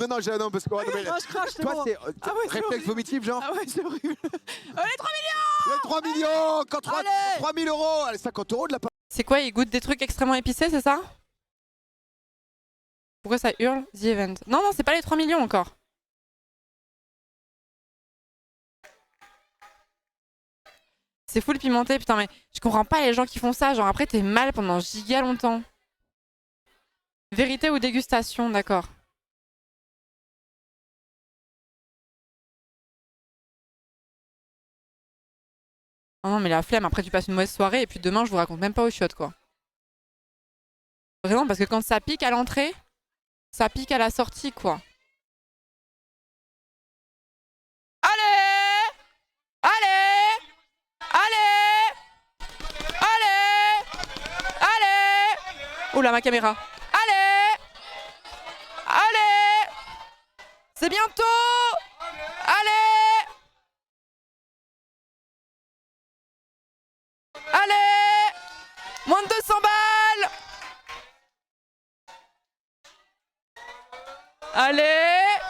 Non, parce que Je crache, c'est toi bon. c'est Ah ouais, c'est réflexe horrible. vomitif genre. Ah ouais, c'est horrible. Les 3 Les 3 millions, quand 3 000 €, allez 50 € de la part. C'est quoi? Il goûte des trucs extrêmement épicés, c'est ça? Pourquoi ça hurle? The Event. Non, c'est pas les 3 millions encore. C'est full pimenté, putain, mais je comprends pas les gens qui font ça. Genre après, t'es mal pendant giga longtemps. Vérité ou dégustation, d'accord. Oh non, mais la flemme, après tu passes une mauvaise soirée et puis demain, je vous raconte même pas au shot, quoi. Vraiment, parce que quand ça pique à l'entrée, ça pique à la sortie, quoi. Allez! Allez! Allez! Allez! Allez! Oula, ma caméra. Allez! Allez! C'est bientôt! Allez.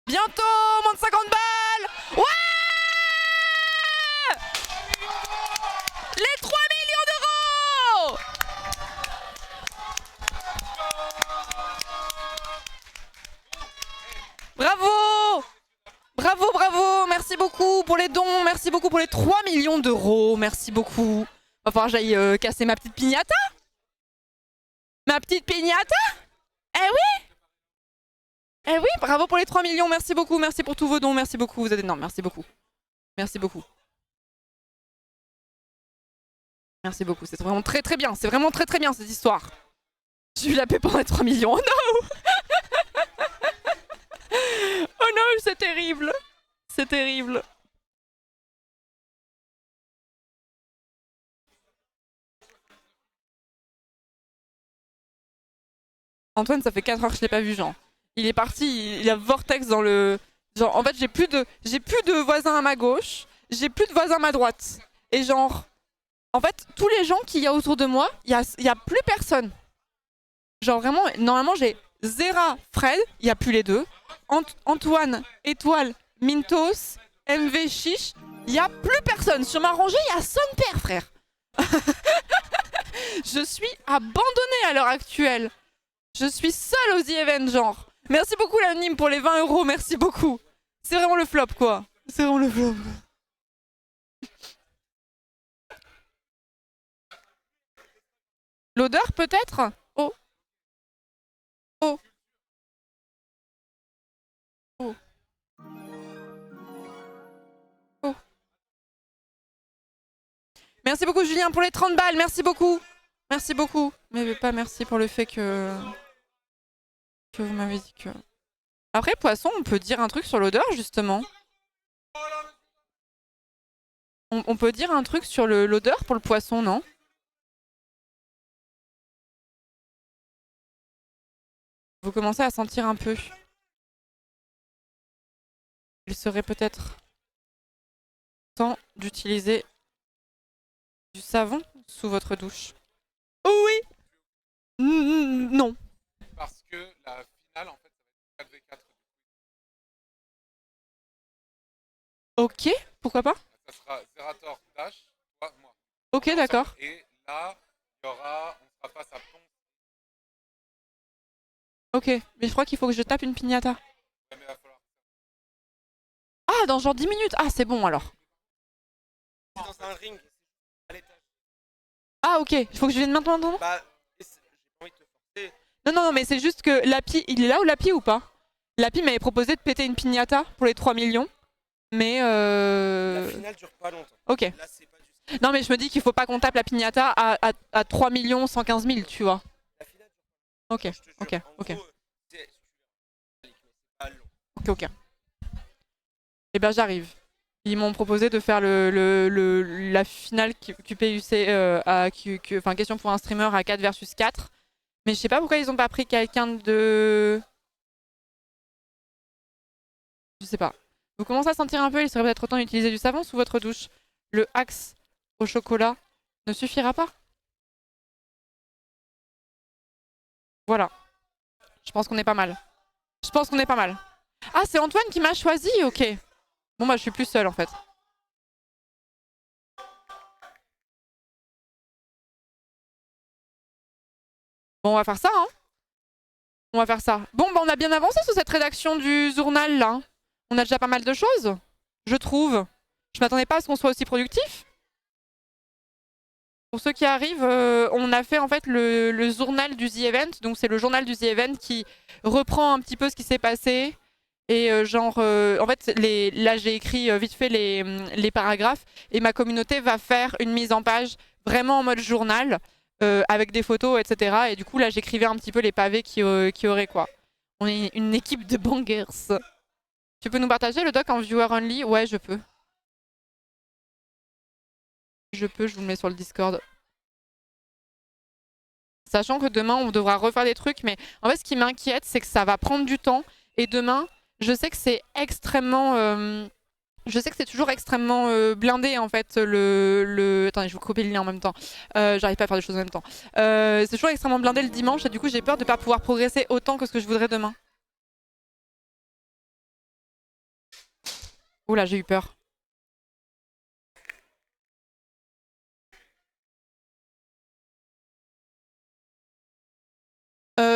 Bientôt, moins de 50 balles. Ouais. Les 3 millions d'euros. Bravo. Bravo, bravo. Merci beaucoup pour les dons. Merci beaucoup pour les 3 millions d'euros. Merci beaucoup. Va falloir que j'aille casser ma petite piñata. Ma petite piñata. Eh oui. Eh oui, bravo pour les 3 millions, merci beaucoup, merci pour tous vos dons, merci beaucoup, vous êtes énormes, merci beaucoup. Merci beaucoup. Merci beaucoup, c'est vraiment très très bien, c'est vraiment très très bien cette histoire. J'ai eu la paix pendant les 3 millions, oh non. Oh non, c'est terrible. C'est terrible. Antoine, ça fait 4 heures que je l'ai pas vu, genre. Il est parti, il a vortex dans le... Genre, en fait, j'ai plus de voisins à ma gauche, j'ai plus de voisins à ma droite. Et genre, en fait, tous les gens qu'il y a autour de moi, il y a plus personne. Genre vraiment, normalement, j'ai Zera, Fred, il n'y a plus les deux. Antoine, Étoile, Mintos, MV, Chiche, il n'y a plus personne. Sur ma rangée, il y a son père, frère. Je suis abandonnée à l'heure actuelle. Je suis seule aux The Event, genre. Merci beaucoup l'anime pour les 20 euros, merci beaucoup. C'est vraiment le flop, quoi. C'est vraiment le flop. L'odeur, peut-être? Oh. Oh. Oh. Oh. Merci beaucoup Julien pour les 30 balles, merci beaucoup. Merci beaucoup. Mais pas merci pour le fait que vous m'avez dit que... Après, poisson, on peut dire un truc sur l'odeur, justement. On peut dire un truc sur l'odeur pour le poisson, non? Vous commencez à sentir un peu. Il serait peut-être temps d'utiliser du savon sous votre douche. Oh oui. Non. Parce que la finale, en fait, ça va être 4v4. Ok, pourquoi pas? Ça sera Zerator, Dash, toi, moi. Ok, d'accord. Et là, il y aura, on sera face à Ponce. Ok, mais je crois qu'il faut que je tape une piñata. Ouais, mais il va falloir. Ah, dans genre 10 minutes. Ah, c'est bon alors. Dans un ring, à l'étage. Ah, ok, il faut que je vienne maintenant. Bah, j'ai pas envie de te forcer. Non, mais c'est juste que Lapi, il est là ou Lapi ou pas? Lapi m'avait proposé de péter une piñata pour les 3 millions. Mais La finale dure pas longtemps. Ok. Là, c'est pas du... Non, mais je me dis qu'il faut pas qu'on tape la piñata à 3 millions 115 000, tu vois. La finale dure Ok, pas longtemps, je te ok, jure. En ok. gros, c'est pas long. Ok. Eh ben j'arrive. Ils m'ont proposé de faire la finale QPUC, enfin question pour un streamer à 4 versus 4. Mais je sais pas pourquoi ils ont pas pris quelqu'un de... Je sais pas. Vous commencez à sentir un peu, il serait peut-être temps d'utiliser du savon sous votre douche. Le axe au chocolat ne suffira pas. Voilà. Je pense qu'on est pas mal. Je pense qu'on est pas mal. Ah, c'est Antoine qui m'a choisi, ok. Bon bah je suis plus seule en fait. Bon, on va faire ça, hein. On va faire ça. Bon, bah on a bien avancé sur cette rédaction du journal là. On a déjà pas mal de choses, je trouve. Je m'attendais pas à ce qu'on soit aussi productif. Pour ceux qui arrivent, on a fait en fait le journal du The Event. Donc c'est le journal du The Event qui reprend un petit peu ce qui s'est passé. Et en fait, là j'ai écrit vite fait les paragraphes. Et ma communauté va faire une mise en page vraiment en mode journal. Avec des photos, etc. Et du coup là j'écrivais un petit peu les pavés qui auraient quoi. On est une équipe de bangers. Tu peux nous partager le doc en viewer only? Ouais, je peux. Je vous le mets sur le Discord. Sachant que demain, on devra refaire des trucs. Mais en fait, ce qui m'inquiète, c'est que ça va prendre du temps. Et demain, je sais que c'est extrêmement Je sais que c'est toujours extrêmement blindé en fait Attendez, je vous copie le lien en même temps. J'arrive pas à faire des choses en même temps. C'est toujours extrêmement blindé le dimanche et du coup j'ai peur de pas pouvoir progresser autant que ce que je voudrais demain. Oula, j'ai eu peur.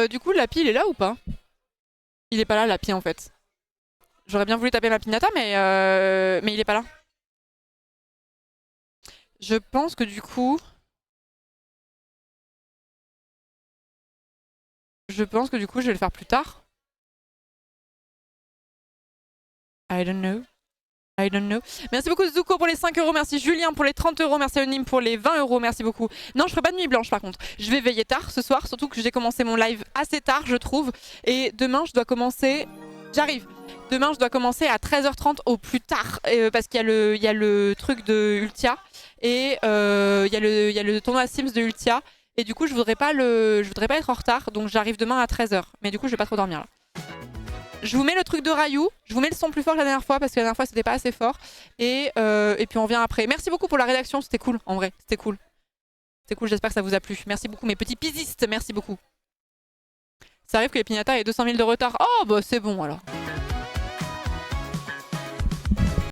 Du coup, Lapi, il est là ou pas? Il est pas là, Lapi, en fait. J'aurais bien voulu taper ma pinata, mais il est pas là. Je pense que du coup... je vais le faire plus tard. I don't know. Merci beaucoup Zuko pour les 5 €, merci Julien pour les 30 €, merci Anonyme pour les 20 €, merci beaucoup. Non, je ferai pas de nuit blanche par contre. Je vais veiller tard ce soir, surtout que j'ai commencé mon live assez tard, je trouve. Et demain, je dois commencer... J'arrive. Demain, je dois commencer à 13h30 au plus tard, parce qu'il y a le truc de Ultia, et il y a le tournoi Sims de Ultia. Et du coup, je voudrais pas être en retard, donc j'arrive demain à 13h. Mais du coup, je vais pas trop dormir là. Je vous mets le truc de Rayou, je vous mets le son plus fort que la dernière fois parce que la dernière fois c'était pas assez fort. Et puis on vient après. Merci beaucoup pour la rédaction, c'était cool en vrai, c'était cool. C'était cool, j'espère que ça vous a plu. Merci beaucoup mes petits pisistes, merci beaucoup. Ça arrive que les piñatas aient 200 000 de retard. Oh bah c'est bon alors.